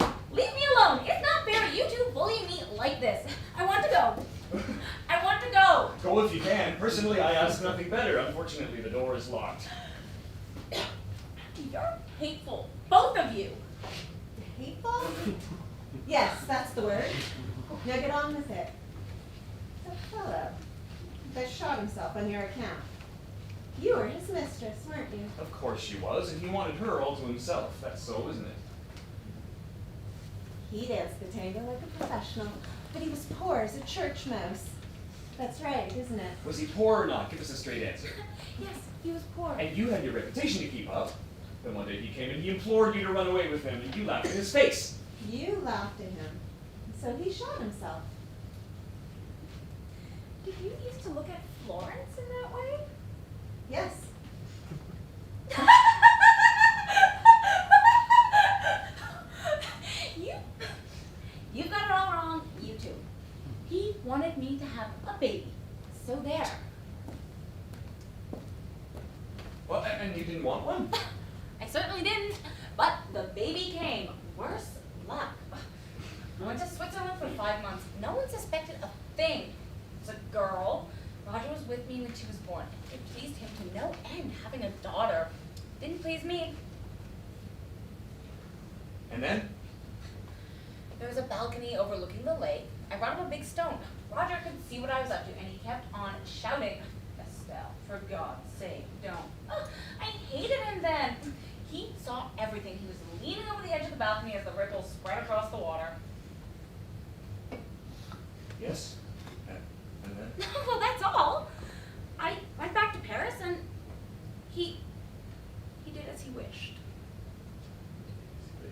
Leave me alone. It's not fair you two bullying me like this. I want to go. I want to go. Go if you can. Personally, I ask nothing better. Unfortunately, the door is locked. You're hateful. Both of you. Hateful? Yes, that's the word. Now get on with it. The fellow that shot himself on your account. You were his mistress, weren't you? Of course she was, and he wanted her all to himself. That's so, isn't it? He danced the tango like a professional, but he was poor as a church mouse. That's right, isn't it? Was he poor or not? Give us a straight answer. Yes, he was poor. And you had your reputation to keep up. Then one day he came and he implored you to run away with him, and you laughed in his face. You laughed at him, so he shot himself. Did you used to look at Florence in that way? Yes. You've got it all wrong, you two. He wanted me to have a baby. So there. Well, and you didn't want one? I certainly didn't, but the baby came. Worse luck. I went to Switzerland for 5 months. No one suspected a thing. It was a girl. Roger was with me when she was born. It pleased him to no end having a daughter. Didn't please me. And then? There was a balcony overlooking the lake. I brought him a big stone. Roger could see what I was up to, and he kept on shouting, Estelle, for God's sake, don't. I hated him then. He saw everything. He was leaning over the edge of the balcony as the ripples spread across the water. Yes. And then? Well, that's all. I went back to Paris, and he did as he wished.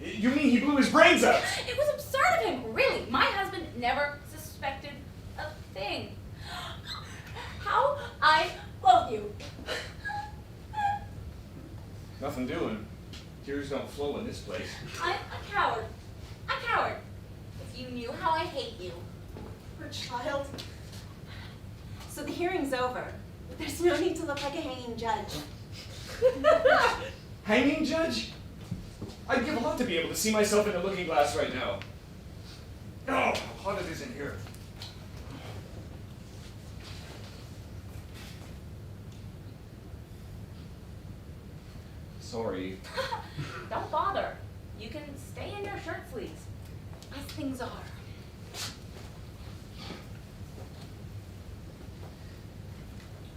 You mean he blew his brains out? It was absurd of him, really. My husband never suspected a thing. How I love you. Nothing doing. Tears don't flow in this place. I'm a coward. A coward. If you knew how I hate you. Poor child. So the hearing's over. There's no need to look like a hanging judge. Hanging judge? I'd give a lot to be able to see myself in the looking glass right now. Oh, how hot it is in here. Sorry. Don't bother. You can stay in your shirt sleeves. As things are.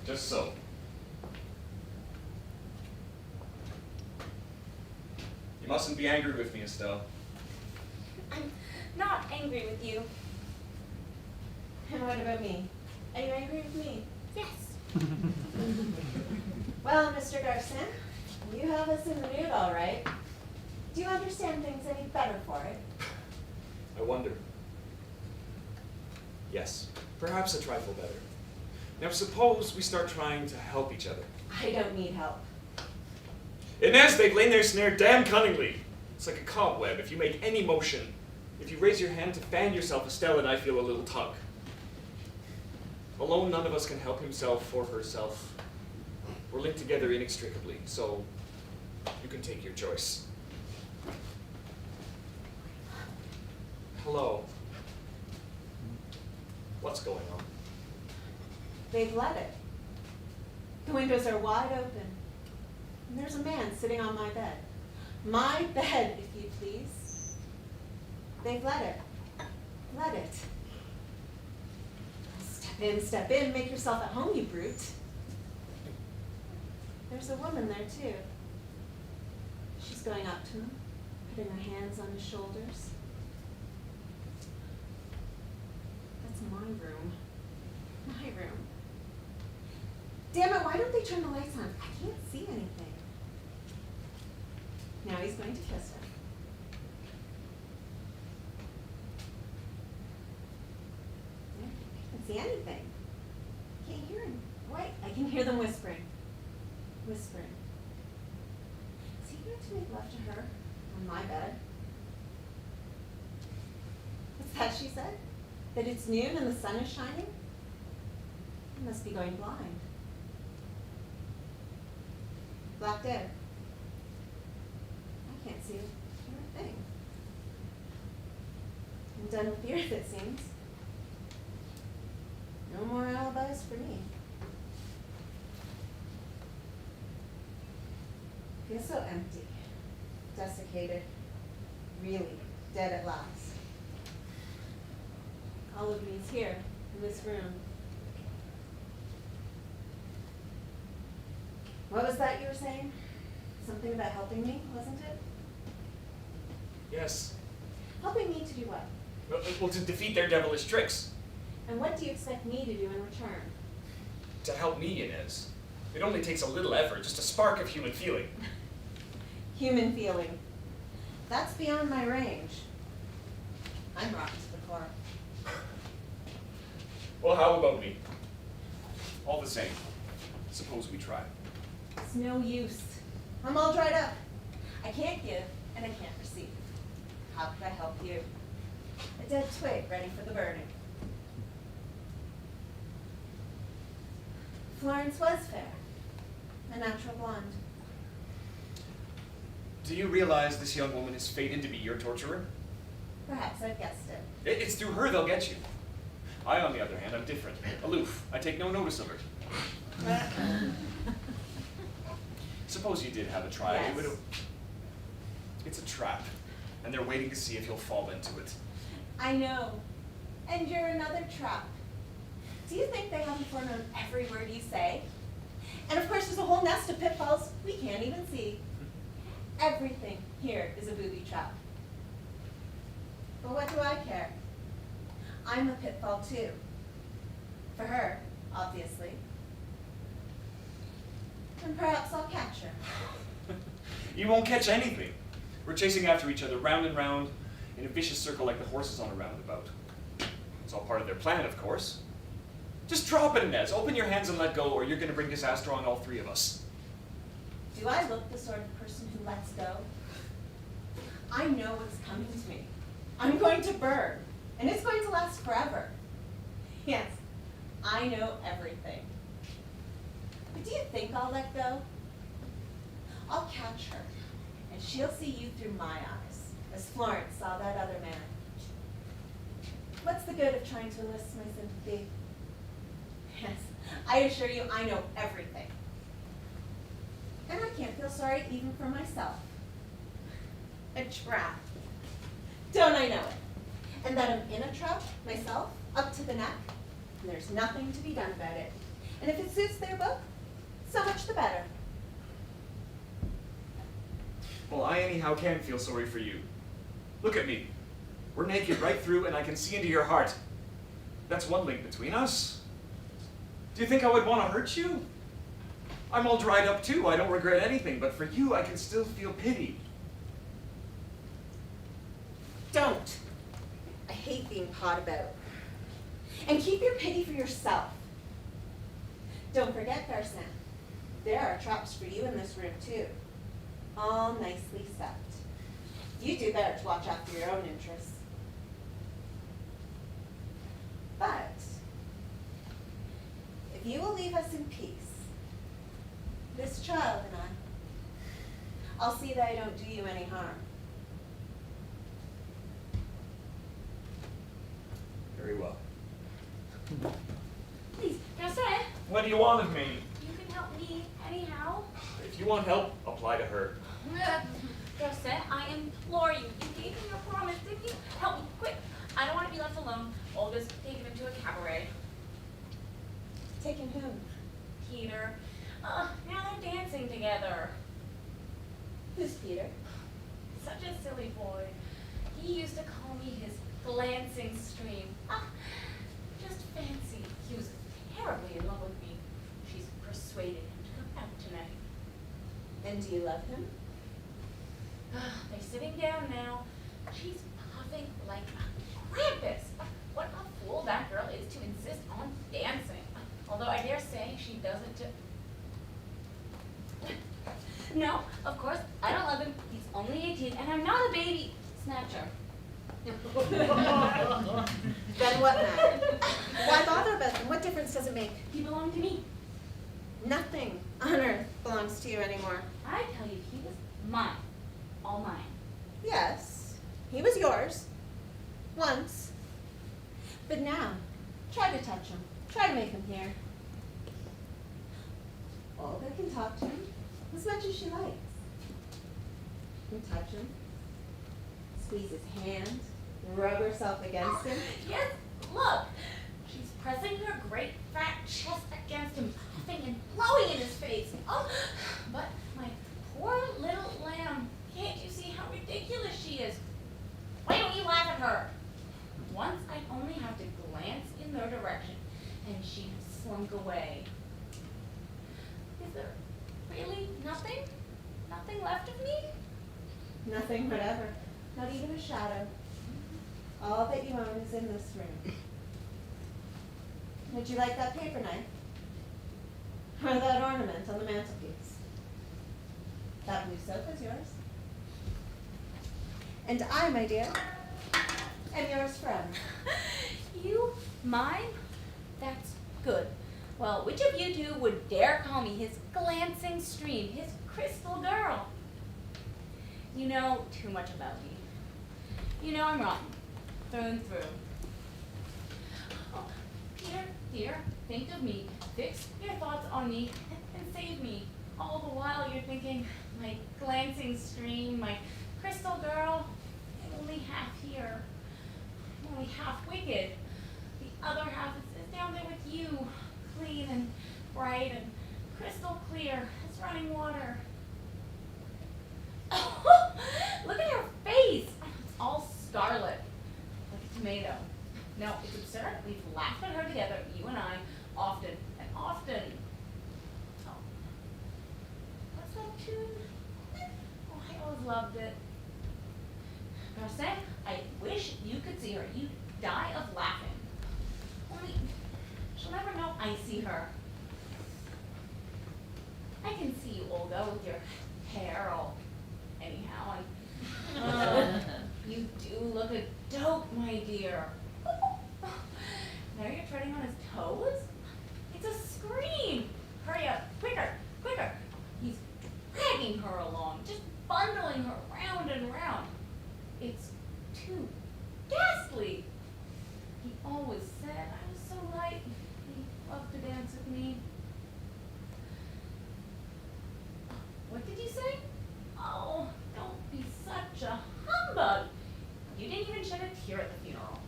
Just so. You mustn't be angry with me, Estelle. I'm not angry with you. And what about me? Are you angry with me? Yes. Well, Mr. Garson, you have us in the mood, all right. Do you understand things any better for it? I wonder. Yes, perhaps a trifle better. Now suppose we start trying to help each other. I don't need help. Inez, they've lain their snare damn cunningly. It's like a cobweb. If you make any motion, if you raise your hand to fan yourself, Estelle and I feel a little tug. Alone, none of us can help himself or herself. We're linked together inextricably, so you can take your choice. Hello. What's going on? They've let it. The windows are wide open. And there's a man sitting on my bed. My bed, if you please. They've let it. Let it. Step in, make yourself at home, you brute. There's a woman there, too. She's going up to him, putting her hands on his shoulders. That's my room. My room. Damn it, why don't they turn the lights on? I can't see anything. Now he's going to kiss her. Yeah, I can't see anything. I can't hear him. Wait, I can hear them whispering. Whispering. Is he going to make love to her on my bed? What's that she said? That it's noon and the sun is shining? He must be going blind. Blacked out. I can't see a thing. I'm done with the earth, it seems. No more alibis for me. Feel so empty, desiccated, really dead at last. All of me's here, in this room. What was that you were saying? Something about helping me, wasn't it? Yes. Helping me to do what? Well, to defeat their devilish tricks. And what do you expect me to do in return? To help me, Inez. It only takes a little effort, just a spark of human feeling. Human feeling. That's beyond my range. I'm rotten to the core. Well, how about me? All the same, suppose we try. It's no use. I'm all dried up. I can't give, and I can't receive. How could I help you? A dead twig ready for the burning. Florence was fair. A natural blonde. Do you realize this young woman is fated to be your torturer? Perhaps I've guessed it. It's through her they'll get you. I, on the other hand, I'm different. Aloof. I take no notice of her. Suppose you did have a try. Yes. It would. It's a trap, and they're waiting to see if you'll fall into it. I know. And you're another trap. Do you think they haven't foreknown every word you say? And of course there's a whole nest of pitfalls we can't even see. Everything here is a booby trap. But what do I care? I'm a pitfall too. For her, obviously. And perhaps I'll catch her. You won't catch anything. We're chasing after each other round and round in a vicious circle like the horses on a roundabout. It's all part of their plan, of course. Just drop it, Inez. Open your hands and let go, or you're going to bring disaster on all three of us. Do I look the sort of person who lets go? I know what's coming to me. I'm going to burn, and it's going to last forever. Yes, I know everything. But do you think I'll let go? I'll catch her, and she'll see you through my eyes, as Florence saw that other man. What's the good of trying to enlist my sympathy? Yes, I assure you I know everything. And I can't feel sorry even for myself. A trap. Don't I know it? And that I'm in a trap myself, up to the neck, and there's nothing to be done about it. And if it suits their book, so much the better. Well, I anyhow can feel sorry for you. Look at me. We're naked right through, and I can see into your heart. That's one link between us. Do you think I would want to hurt you? I'm all dried up too. I don't regret anything, but for you, I can still feel pity. Don't. I hate being pawed about. And keep your pity for yourself. Don't forget, Garcin, there are traps for you in this room too. All nicely set. You do better to watch after your own interests. But if you will leave us in peace, this child and I'll see that I don't do you any harm. Very well. Please, Garcin, What do you want of me? you can help me anyhow. If you want help, apply to her. Garcin, I implore you. You gave me your promise, didn't you? Help me, quick. I don't want to be left alone. Olga's taken him to a cabaret. Taking whom? Peter. Now they're dancing together. Who's Peter? Such a silly boy. He used to call me his glancing stream. Just fancy. He was terribly in love with me. She's persuaded him to come out tonight. And do you love him? They're sitting down now. She's puffing like a Krampus. What a fool that girl is to insist on dancing. Although I dare say she does it to... No, of course, I don't love him. He's only 18, and I'm not a baby snatcher. Then what matter? Why bother about them? What difference does it make? He belonged to me. Nothing on earth belongs to you anymore. I tell you, he was mine. All mine. Yes, he was yours. Once. But now, try to touch him. Try to make him hear. Olga can talk to him as much as she likes. You can touch him, squeeze his hand, rub herself against him. Yes, look. She's pressing her great fat chest against him, puffing and blowing in his face. Oh, but my poor little lamb, can't you see how ridiculous she is? Why don't you laugh at her? Once I'd only have to glance in their direction, and she'd have slunk away. Is there really nothing? Nothing left of me? Nothing whatever. Not even a shadow. All that you own is in this room. Would you like that paper knife? Or that ornament on the mantelpiece? That blue sofa's yours. And I, my dear, am yours forever. You? Mine? That's good. Well, which of you two would dare call me his glancing stream, his crystal girl? You know too much about me. You know I'm rotten, through and through. Oh, Peter, dear, think of me. Fix your thoughts on me and save me. All the while you're thinking, my glancing stream, my crystal girl, I'm only half here. I'm only half wicked. The other half is down there with you, clean and bright and crystal clear as running water. Look at her face. It's all scarlet, like a tomato. No, it's absurd. We've laughed at her together, you and I, often and often. Oh, what's that tune? Oh, I always loved it. Garcin, I wish you could see her. You'd die of laughing. Only, she'll never know I see her. I can see you, Olga. go with your hair all anyhow. And you do look a dope, my dear. Now you're treading on his toes? It's a scream. Hurry up, quicker, quicker. He's dragging her along, just bundling her round and round. It's too ghastly. He always said I was so light. He loved to dance with me. What did you say? Oh, don't be such a humbug. You didn't even shed a tear at the funeral.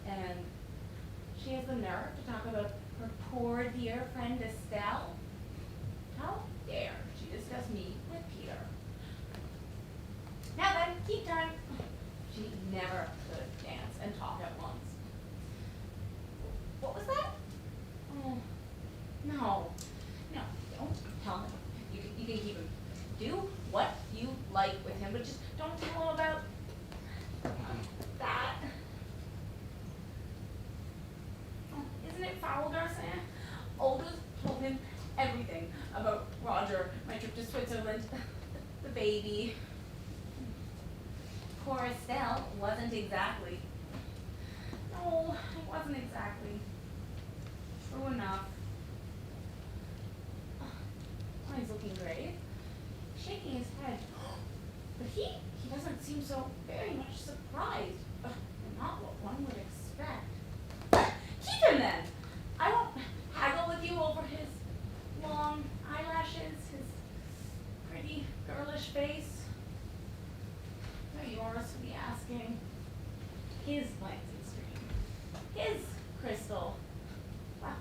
And she has the nerve to talk about her poor dear friend Estelle. How dare she discuss me with Peter? Now then, keep time. She never could dance and talk at once. What was that? Oh, no, don't tell him. You can keep him. Do what you like with him, but just don't tell him about that. Oh, isn't it foul, Garcia? Aldous told him everything about Roger, my trip to Switzerland, the baby. Poor Estelle wasn't exactly. No, it wasn't exactly. True enough. Oh, he's looking grave, shaking his head. But he doesn't seem so very much surprised. Not what one would expect. Keep him then. I won't haggle with you over his long eyelashes, his pretty girlish face. They're yours to be asking. His glancing stream. His crystal. Well,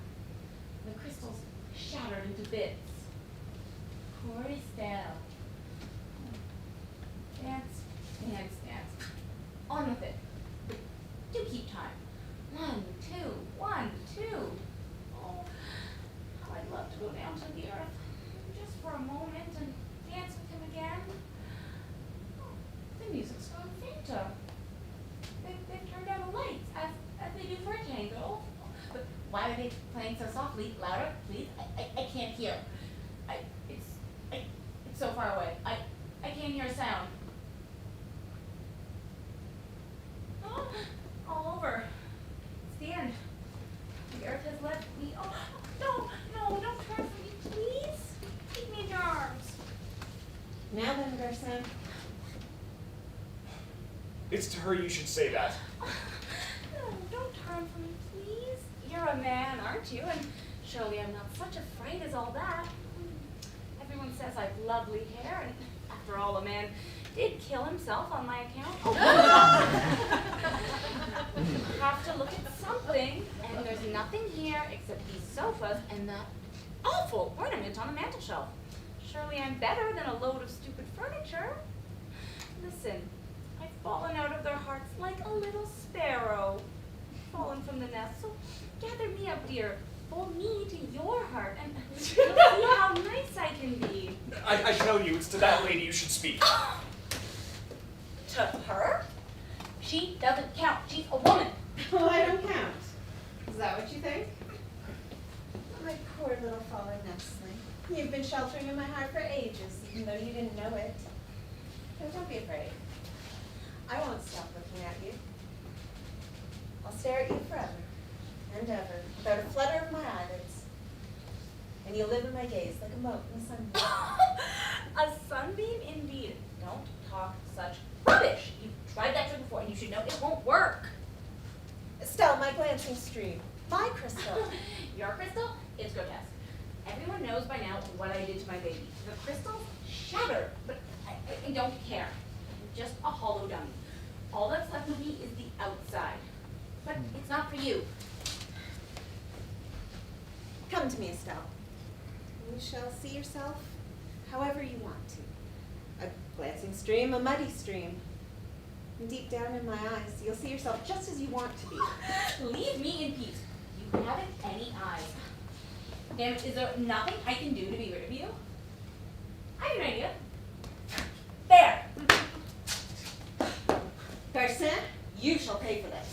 the crystal's shattered into bits. Poor Estelle. Dance, dance, dance. On with it. But do keep time. 1, 2, 1, 2. Oh, how I'd love to go down to the earth just for a moment and dance with him again. Oh, the music's gone fainter. They've turned out the lights as they do for a tango. But why are they playing so softly? Louder, please. I can't hear. It's so far away. I can't hear a sound. Oh, all over. It's the end. The earth has left me. Oh, no, don't turn from me, please. Take me in your arms. Now then, Garcin. It's to her you should say that. No, don't turn from me, please. You're a man, aren't you? And surely I'm not such a fright as all that. Everyone says I've lovely hair, and after all, a man did kill himself on my account. Oh. Have to look at something, and there's nothing here except these sofas and that awful ornament on the mantelshelf. Surely I'm better than a load of stupid furniture. Listen, I've fallen out of their hearts like a little sparrow, fallen from the nest. So gather me up, dear. Fold me to your heart, and you'll see how nice I can be. I tell you, it's to that lady you should speak. To her? She doesn't count. She's a woman. Well, I don't count. Is that what you think? My poor little fallen nestling. You've been sheltering in my heart for ages, even though you didn't know it. But don't be afraid. I won't stop looking at you. I'll stare at you forever and ever, without a flutter of my eyelids. And you'll live in my gaze like a mote in the sunbeam. A sunbeam indeed. Don't talk such rubbish. You've tried that trick before, and you should know it won't work. Estelle, my glancing stream. My crystal. Your crystal? It's grotesque. Everyone knows by now what I did to my baby. The crystal's shattered, but I don't care. I'm just a hollow dummy. All that's left of me is the outside. But it's not for you. Come to me, Estelle. You shall see yourself however you want to. A glancing stream, a muddy stream. And deep down in my eyes, you'll see yourself just as you want to be. Leave me in peace. You haven't any eyes. Damn it, is there nothing I can do to be rid of you? I have an idea. There! Garcin, you shall pay for this.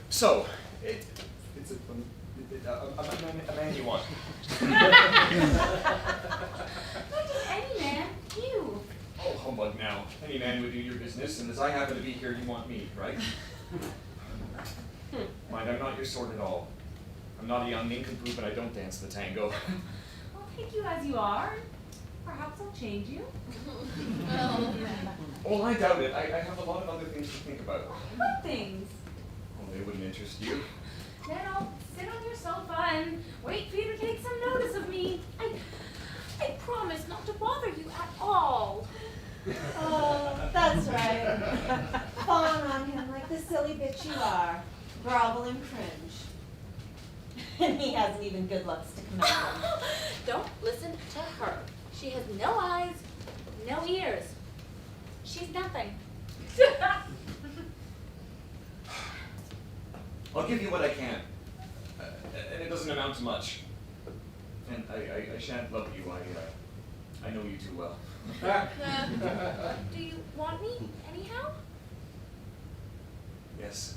So, A man you want. Not just any man, you. Oh, humbug now. Any man would do your business, and as I happen to be here, you want me, right? Mind, I'm not your sort at all. I'm not a young nincompoop, and I don't dance the tango. I'll take you as you are. Perhaps I'll change you. Oh, I doubt it. I have a lot of other things to think about. What things? Oh, they wouldn't interest you. Then I'll sit on your sofa and wait for you to take some notice of me. I promise not to bother you at all. Oh, that's right. Fawn on him like the silly bitch you are. Grovel and cringe. And he hasn't even good looks to commend him. Don't listen to her. She has no eyes, no ears. She's nothing. I'll give you what I can. And it doesn't amount to much. And I shan't love you. I know you too well. Do you want me anyhow? Yes.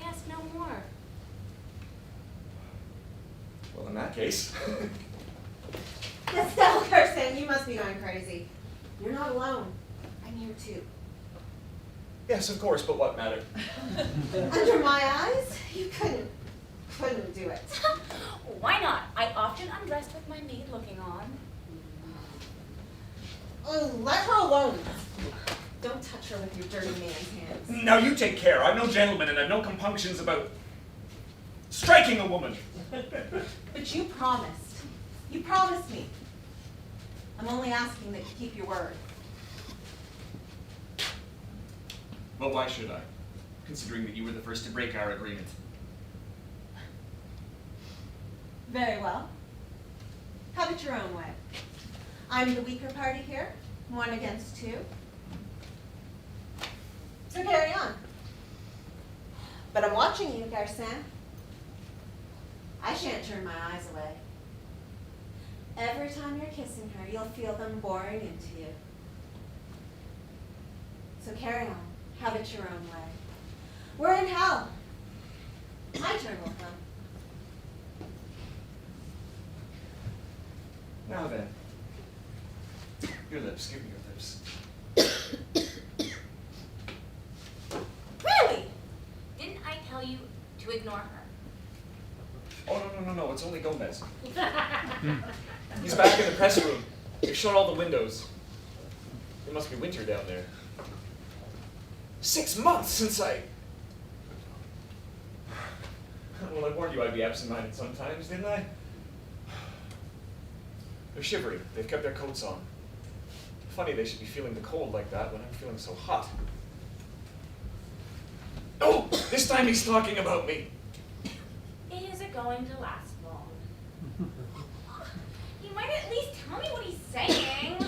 I ask no more. Well, in that case. Estelle Carson, you must be going crazy. You're not alone. I'm here too. Yes, of course, but what matter? Under my eyes, you couldn't do it. Why not? I often undressed with my maid looking on. Oh, let her alone. Don't touch her with your dirty man's hands. Now you take care. I'm no gentleman, and I've no compunctions about striking a woman. But you promised. You promised me. I'm only asking that you keep your word. Well, why should I? Considering that you were the first to break our agreement. Very well. Have it your own way. I'm the weaker party here, 1 against 2. So carry on. But I'm watching you, Garcin. I shan't turn my eyes away. Every time you're kissing her, you'll feel them boring into you. So carry on. Have it your own way. We're in hell. My turn will come. Now then. Your lips. Give me your lips. Really? Didn't I tell you to ignore her? Oh, no. It's only Gomez. He's back in the press room. They've shut all the windows. It must be winter down there. 6 months since I... Well, I warned you I'd be absent-minded sometimes, didn't I? They're shivering. They've kept their coats on. Funny they should be feeling the cold like that when I'm feeling so hot. Oh! This time he's talking about me. Is it going to last long? You might at least tell me what he's saying.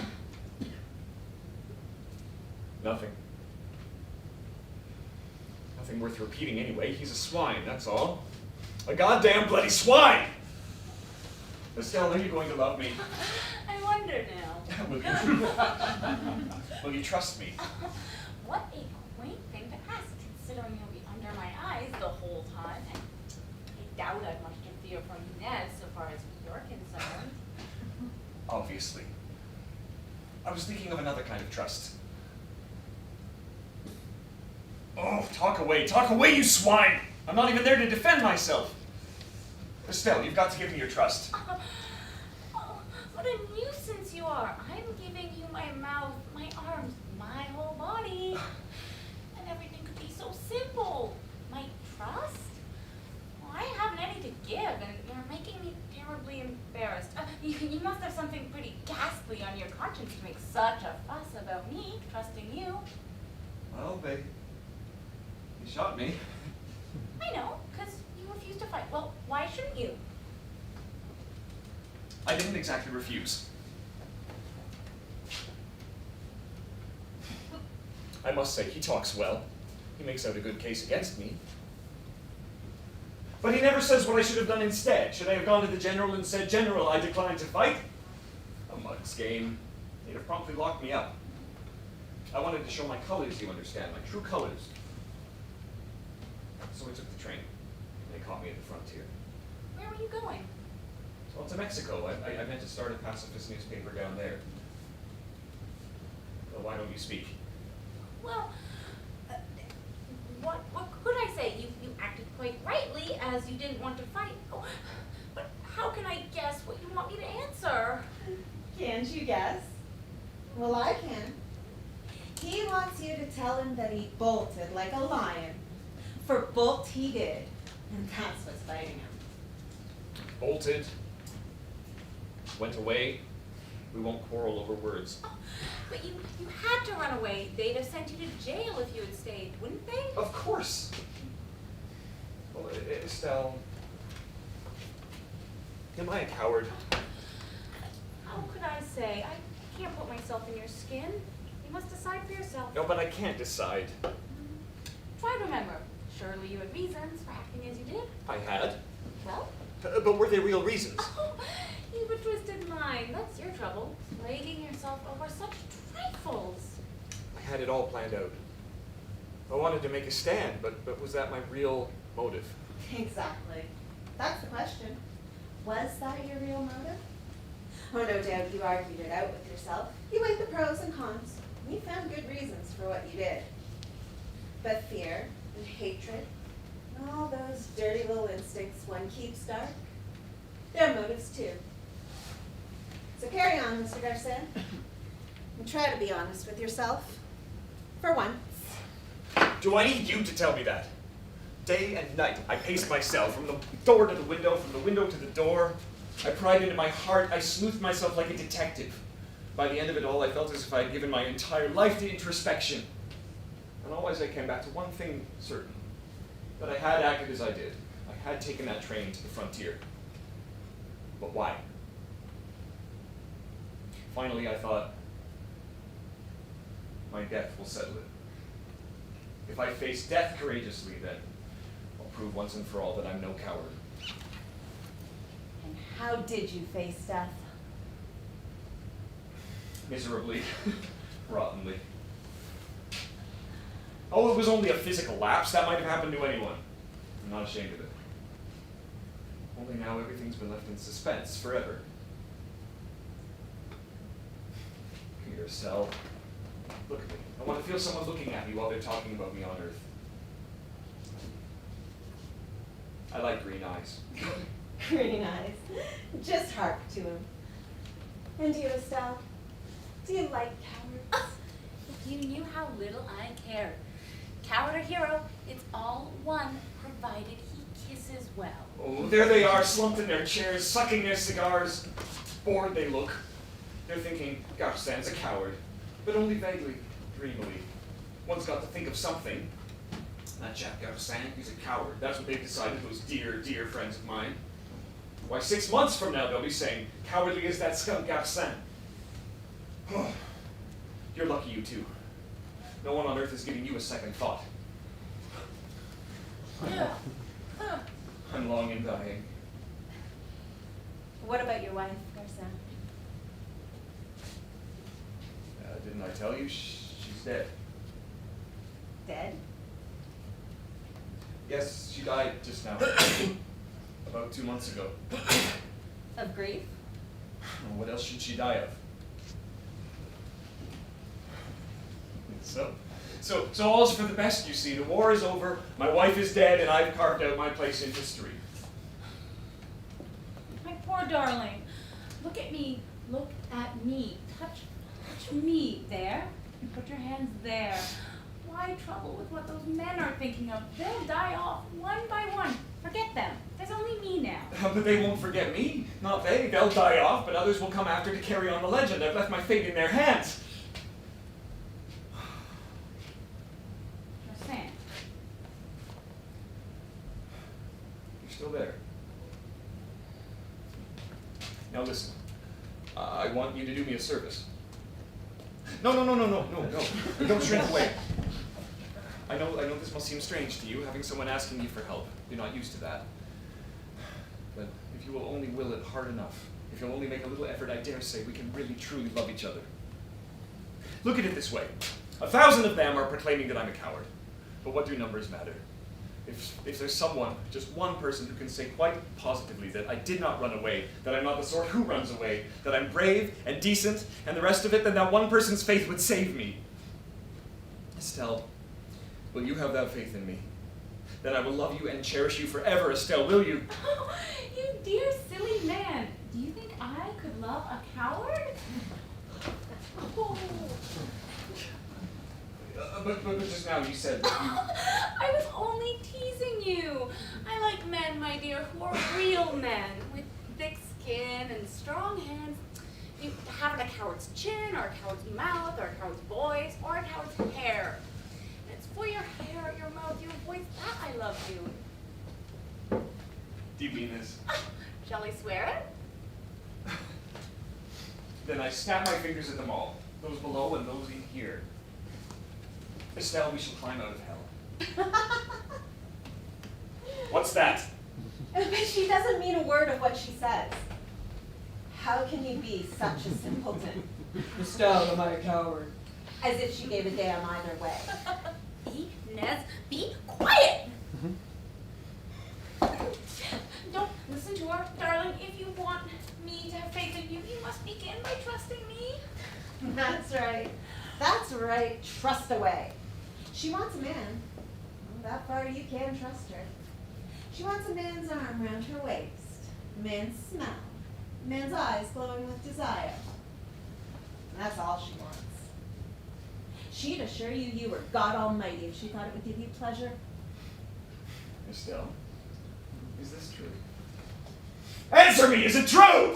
Nothing. Nothing worth repeating anyway. He's a swine, that's all. A goddamn bloody swine! Estelle, are you going to love me? I wonder now. Will you trust me? What a quaint thing to ask, considering you'll be under my eyes the whole time. And I doubt I've much to fear from Ned, so far as you're concerned. Obviously. I was thinking of another kind of trust. Oh, talk away, you swine! I'm not even there to defend myself. Estelle, you've got to give me your trust. Oh, what a nuisance you are. I'm giving you my mouth, my arms, my whole body. And everything could be so simple. My trust? Well, I haven't any to give, and you're making me terribly embarrassed. You must have something pretty ghastly on your conscience to make such a fuss about me trusting you. Well, babe, you shot me. I know, because you refused to fight. Well, why shouldn't you? I didn't exactly refuse. I must say, he talks well. He makes out a good case against me. But he never says what I should have done instead. Should I have gone to the general and said, "General, I decline to fight"? A mug's game. They'd have promptly locked me up. I wanted to show my colors, you understand, my true colors. So I took the train. They caught me at the frontier. Where were you going? Well, to Mexico. I meant to start a pacifist newspaper down there. Well, why don't you speak? Well, what could I say? You acted quite rightly, as you didn't want to fight. Oh, but how can I guess what you want me to answer? Can't you guess? Well, I can. He wants you to tell him that he bolted like a lion. For bolt he did, and that's what's biting him. Bolted. Went away. We won't quarrel over words. Oh, but you had to run away. They'd have sent you to jail if you had stayed, wouldn't they? Of course. Well, Estelle, am I a coward? How could I say? I can't put myself in your skin. You must decide for yourself. No, but I can't decide. Try to remember. Surely you had reasons for acting as you did. I had. Well? But were they real reasons? Oh, you've a twisted mind. That's your trouble. Plaguing yourself over such trifles. I had it all planned out. I wanted to make a stand, but was that my real motive? Exactly. That's the question. Was that your real motive? Oh, no doubt you argued it out with yourself. You weighed the pros and cons. And you found good reasons for what you did. But fear and hatred, and all those dirty little instincts one keeps dark, they're motives too. So carry on, Mr. Garcia. And try to be honest with yourself. For once. Do I need you to tell me that? Day and night, I paced myself from the door to the window, from the window to the door. I pried into my heart. I sleuthed myself like a detective. By the end of it all, I felt as if I had given my entire life to introspection. And always I came back to one thing certain, that I had acted as I did. I had taken that train to the frontier. But why? Finally, I thought, my death will settle it. If I face death courageously, then I'll prove once and for all that I'm no coward. And how did you face death? Miserably, rottenly. Oh, it was only a physical lapse. That might have happened to anyone. I'm not ashamed of it. Only now everything's been left in suspense forever. Come here, Estelle. Look at me. I want to feel someone looking at me while they're talking about me on Earth. I like green eyes. Green eyes. Just hark to him. And you, Estelle? Do you like cowards? If you knew how little I cared. Coward or hero, it's all one, provided he kisses well. Oh, there they are, slumped in their chairs, sucking their cigars. Bored they look. They're thinking, Garcin's a coward. But only vaguely, dreamily. One's got to think of something. That chap Garcin, he's a coward. That's what they've decided, those dear, dear friends of mine. Why, 6 months from now they'll be saying, cowardly as that skunk Garcin. You're lucky, you two. No one on Earth is giving you a second thought. I'm long in dying. What about your wife, Garcia? Didn't I tell you? She's dead. Dead? Yes, she died just now. About 2 months ago. Of grief? Well, what else should she die of? So all's for the best, you see. The war is over, my wife is dead, and I've carved out my place in history. My poor darling. Look at me. Look at me. Touch me. There. And put your hands there. Why trouble with what those men are thinking of? They'll die off one by one. Forget them. There's only me now. But they won't forget me. Not they. They'll die off, but others will come after to carry on the legend. I've left my fate in their hands. Sam. You're still there. Now listen. I want you to do me a service. No. Don't shrink away. I know this must seem strange to you, having someone asking you for help. You're not used to that. But if you will only will it hard enough, if you'll only make a little effort, I dare say we can really truly love each other. Look at it this way. 1,000 of them are proclaiming that I'm a coward. But what do numbers matter? If there's someone, just one person who can say quite positively that I did not run away, that I'm not the sort who runs away, that I'm brave and decent and the rest of it, then that one person's faith would save me. Estelle, will you have that faith in me? Then I will love you and cherish you forever, Estelle, will you? Oh, you dear silly man. Do you think I could love a coward? Oh. But just now you said that you... I was only teasing you. I like men, my dear, who are real men, with thick skin and strong hands. You haven't a coward's chin, or a coward's mouth, or a coward's voice, or a coward's hair. And it's for your hair, your mouth, your voice, that I love you. Do you mean this? Shall we swear it? Then I snap my fingers at them all, those below and those in here. Estelle, we shall climb out of hell. What's that? But she doesn't mean a word of what she says. How can you be such a simpleton? Estelle, am I a coward? As if she gave a damn either way. Inez, be quiet! Don't listen to her, darling. If you want me to have faith in you, you must begin by trusting me. That's right. That's right. Trust away. She wants a man. Well, that far you can trust her. She wants a man's arm around her waist, a man's smell, a man's eyes glowing with desire. That's all she wants. She'd assure you you were God Almighty if she thought it would give you pleasure. Estelle, is this true? Answer me, is it true?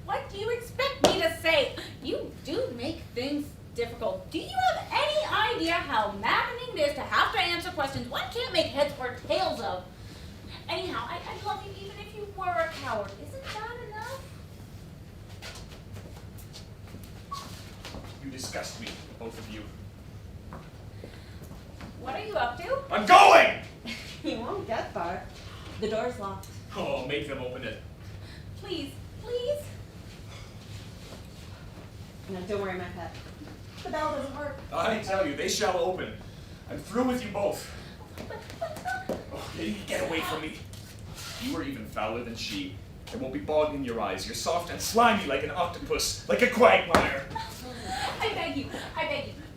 What do you expect me to say? You do make things difficult. Do you have any idea how maddening it is to have to answer questions one can't make heads or tails of? Anyhow, I'd love you even if you were a coward. Isn't that enough? You disgust me, both of you. What are you up to? I'm going! You won't get far. The door's locked. Oh, make them open it. Please, please. No, don't worry, my pet. The bell doesn't work. I tell you, they shall open. I'm through with you both. Oh, get away from me. You are even fouler than she. I won't be bogged in your eyes. You're soft and slimy like an octopus, like a quagmire. I beg you,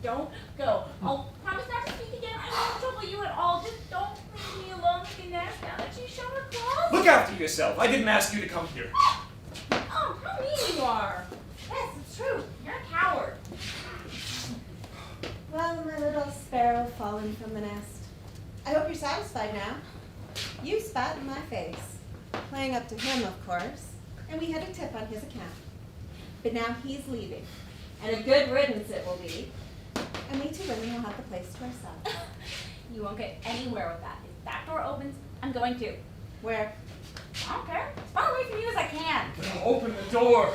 don't go. I'll promise not to speak again. I won't trouble you at all. Just don't leave me alone with Inez now that she's shown her claws. Look after yourself. I didn't ask you to come here. Oh, how mean you are. Yes, it's true. You're a coward. Well, my little sparrow fallen from the nest. I hope you're satisfied now. You spat in my face. Playing up to him, of course. And we had a tip on his account. But now he's leaving. And a good riddance it will be. And we two women will have the place to ourselves. You won't get anywhere with that. If that door opens, I'm going to. Where? I don't care. As far away from you as I can. Open the door.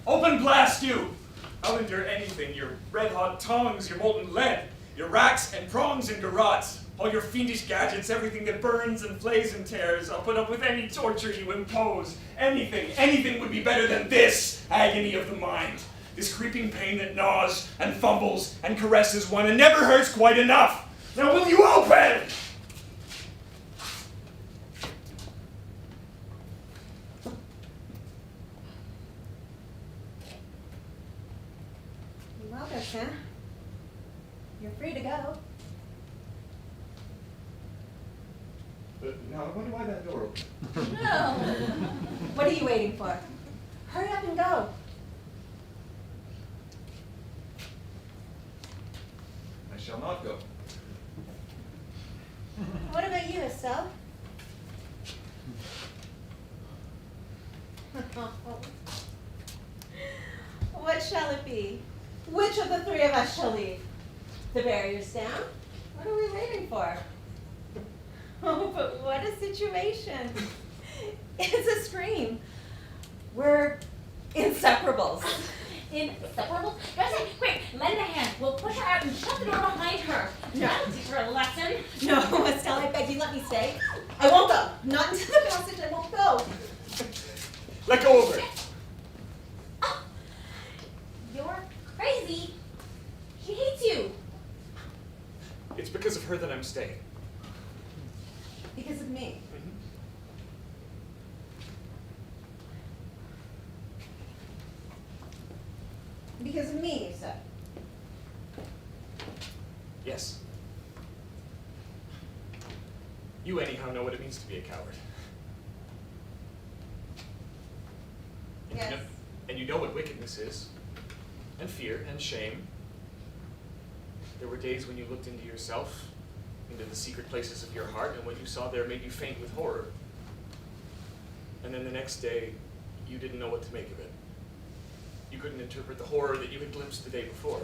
Open, blast you. I'll endure anything. Your red-hot tongs, your molten lead, your racks and prongs and garrots, all your fiendish gadgets, everything that burns and flays and tears. I'll put up with any torture you impose. Anything would be better than this agony of the mind. This creeping pain that gnaws and fumbles and caresses one and never hurts quite enough. Now will you open? Well, Sam. You're free to go. Now, I wonder why that door opened. No. What are you waiting for? Hurry up and go. I shall not go. What about you, Estelle? What shall it be? Which of the three of us shall leave? The barrier's down? What are we waiting for? Oh, but what a situation. It's a scream. We're inseparables. Inseparables? Guys, quick, lend a hand. We'll push her out and shut the door behind her. No. That'll teach her a lesson. No, Estelle, I beg you, let me stay. I won't go. Not into the passage, I won't go. Let go of her. Oh, you're crazy. She hates you. It's because of her that I'm staying. me, you said. Yes. You anyhow know what it means to be a coward. And Yes. And you know what wickedness is, and fear, and shame. There were days when you looked into yourself, into the secret places of your heart, and what you saw there made you faint with horror. And then the next day, you didn't know what to make of it. You couldn't interpret the horror that you had glimpsed the day before.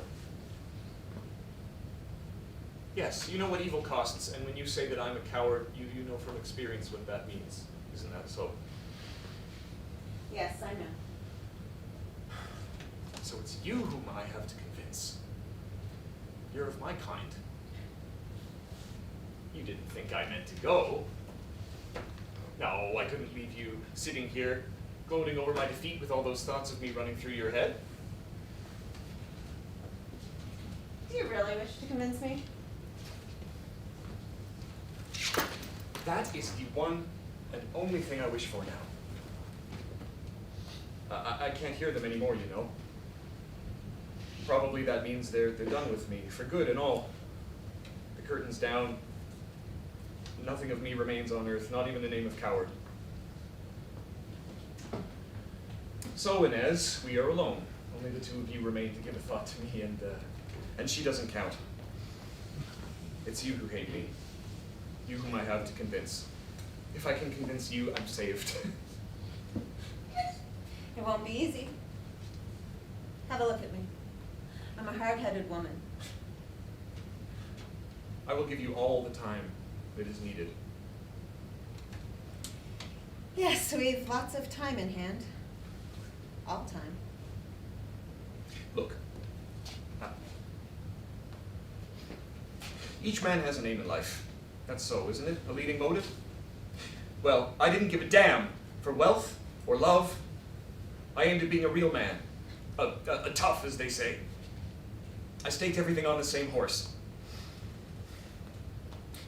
Yes, you know what evil costs, and when you say that I'm a coward, you know from experience what that means. Isn't that so? Yes, I know. So it's you whom I have to convince. You're of my kind. You didn't think I meant to go. No, I couldn't leave you sitting here, gloating over my defeat with all those thoughts of me running through your head. Do you really wish to convince me? That is the one and only thing I wish for now. I can't hear them anymore, you know. Probably that means they're done with me, for good and all. The curtain's down. Nothing of me remains on earth, not even the name of coward. So, Inez, we are alone. Only the two of you remain to give a thought to me, and she doesn't count. It's you who hate me. You whom I have to convince. If I can convince you, I'm saved. It won't be easy. Have a look at me. I'm a hard-headed woman. I will give you all the time that is needed. Yes, we've lots of time in hand. All time. Look. Each man has an aim in life. That's so, isn't it? A leading motive? Well, I didn't give a damn for wealth or love. I aimed at being a real man. A tough, as they say. I staked everything on the same horse.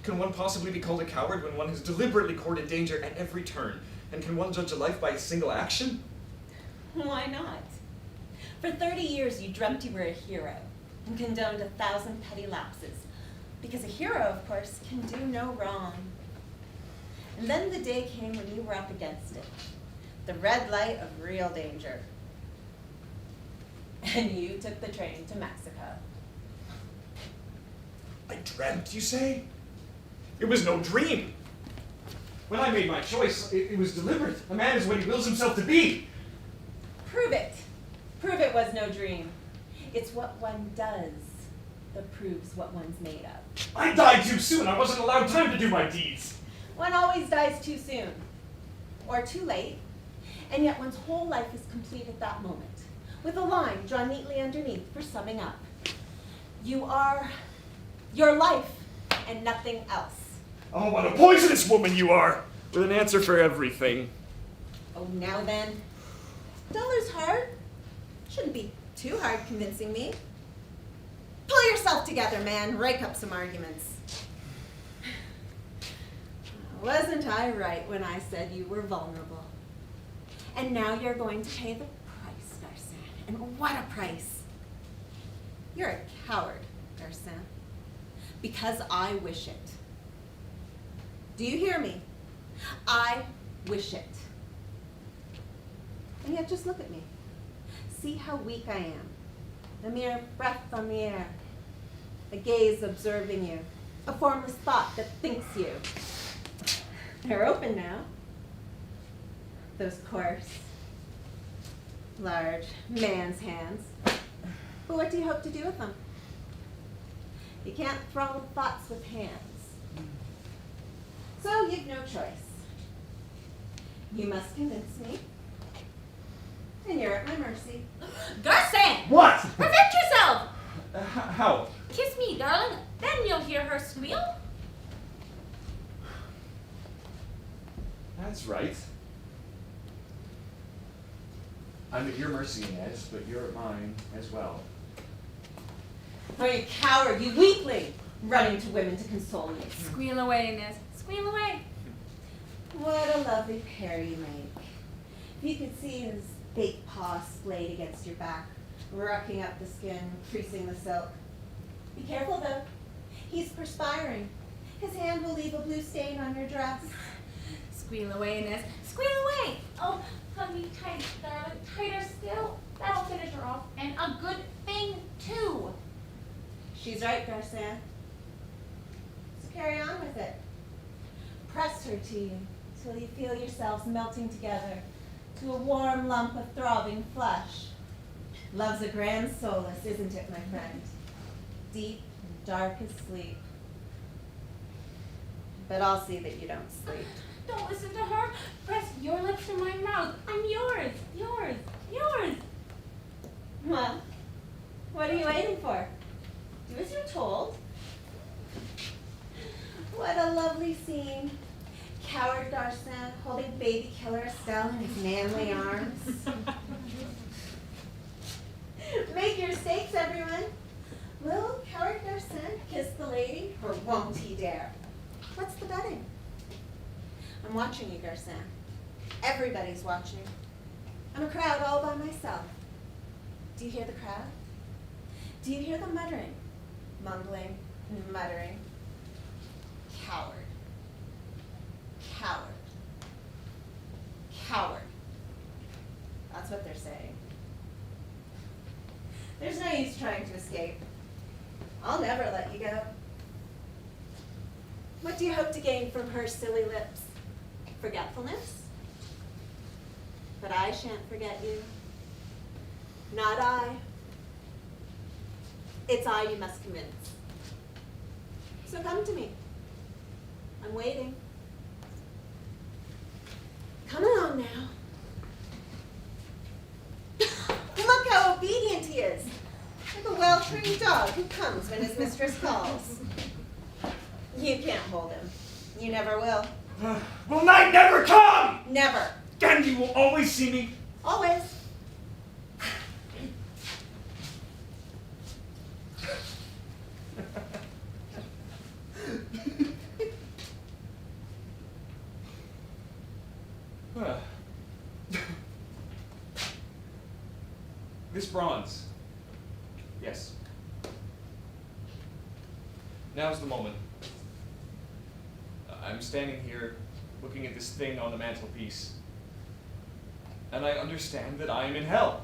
Can one possibly be called a coward when one has deliberately courted danger at every turn? And can one judge a life by a single action? Why not? For 30 years you dreamt you were a hero and condoned 1,000 petty lapses. Because a hero, of course, can do no wrong. And then the day came when you were up against it. The red light of real danger. And you took the train to Mexico. I dreamt, you say? It was no dream. When I made my choice, it was deliberate. A man is what he wills himself to be. Prove it. Prove it was no dream. It's what one does that proves what one's made of. I died too soon. I wasn't allowed time to do my deeds. One always dies too soon. Or too late. And yet one's whole life is complete at that moment. With a line drawn neatly underneath for summing up. You are your life and nothing else. Oh, what a poisonous woman you are! With an answer for everything. Oh, now then. Dollar's hard. Shouldn't be too hard convincing me. Pull yourself together, man. Rake up some arguments. Wasn't I right when I said you were vulnerable? And now you're going to pay the price, Garcin. And what a price. You're a coward, Garcin. Because I wish it. Do you hear me? I wish it. And yet just look at me. See how weak I am. A mere breath on the air. A gaze observing you. A formless thought that thinks you. They're open now. Those coarse, large man's hands. But what do you hope to do with them? You can't throttle thoughts with hands. So you've no choice. You must convince me. And you're at my mercy. Garcin! What? Prevent yourself! How? Kiss me, darling. Then you'll hear her squeal. That's right. I'm at your mercy, Inez, but you're at mine as well. Oh, you coward, you weakling, running to women to console me. Squeal away, Inez. Squeal away. What a lovely pair you make. If you could see his big paw splayed against your back, rucking up the skin, creasing the silk. Be careful though. He's perspiring. His hand will leave a blue stain on your dress. Squeal away, Inez. Squeal away! Oh, hug me tight, darling. Tighter still. That'll finish her off. And a good thing, too. She's right, Garcia. So carry on with it. Press her to you till you feel yourselves melting together to a warm lump of throbbing flesh. Love's a grand solace, isn't it, my friend? Deep and dark as sleep. But I'll see that you don't sleep. Don't listen to her. Press your lips to my mouth. I'm yours, yours, yours. Well, what are you waiting for? Do as you're told. What a lovely scene. Coward Darcin holding baby killer Estelle in his manly arms. Make your stakes, everyone. Will Coward Darcin kiss the lady, or won't he dare? What's the betting? I'm watching you, Garcin. Everybody's watching. I'm a crowd all by myself. Do you hear the crowd? Do you hear the muttering, mumbling, and muttering? Coward. Coward. Coward. That's what they're saying. There's no use trying to escape. I'll never let you go. What do you hope to gain from her silly lips? Forgetfulness? But I shan't forget you. Not I. It's I you must convince. So come to me. I'm waiting. Come along now. Look how obedient he is. Like a well-trained dog who comes when his mistress calls. You can't hold him. You never will. Will night never come? Never. Then you will always see me. Always. This bronze. Yes. Now's the moment. I'm standing here looking at this thing on the mantelpiece, and I understand that I am in hell.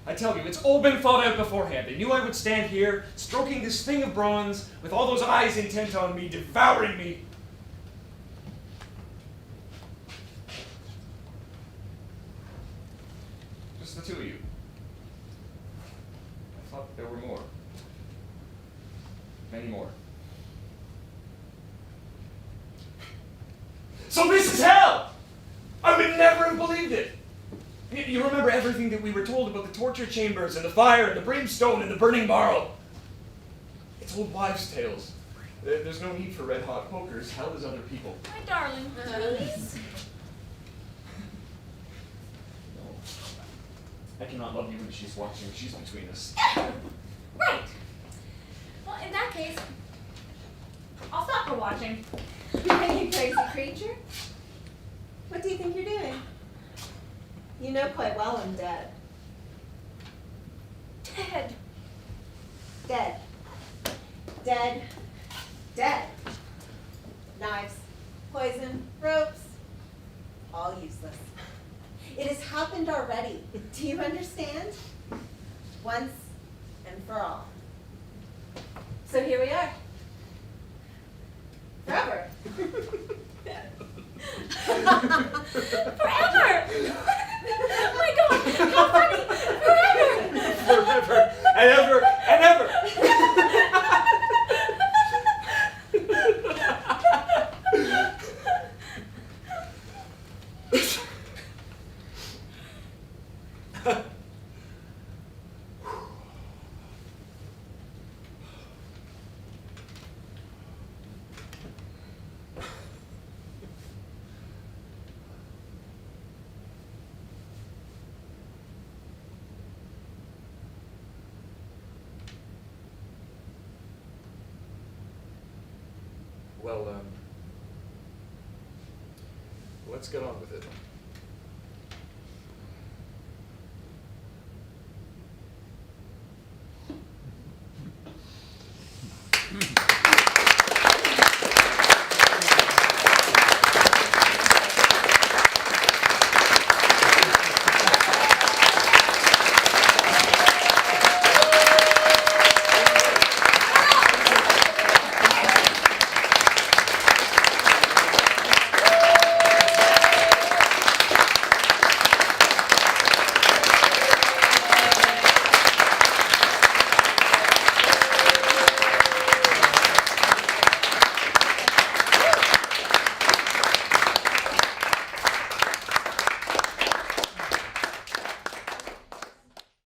I tell you, it's all been thought out beforehand. They knew I would stand here, stroking this thing of bronze, with all those eyes intent on me, devouring me. Just the two of you. I thought there were more. Many more. So this is hell! I would never have believed it! You remember everything that we were told about the torture chambers and the fire and the brimstone and the burning marl. It's old wives' tales. There's no need for red-hot pokers. Hell is other people. My darling, please. No. I cannot love you when she's watching. She's between us. Right. Well, in that case, I'll stop her watching. You crazy creature. What do you think you're doing? You know quite well I'm dead. Dead. Dead. Dead. Dead. Knives, poison, ropes, all useless. It has happened already. Do you understand? Once and for all. So here we are. Forever. Forever! Oh my God, how funny! Forever! Forever and ever and ever! Well, let's get on with it.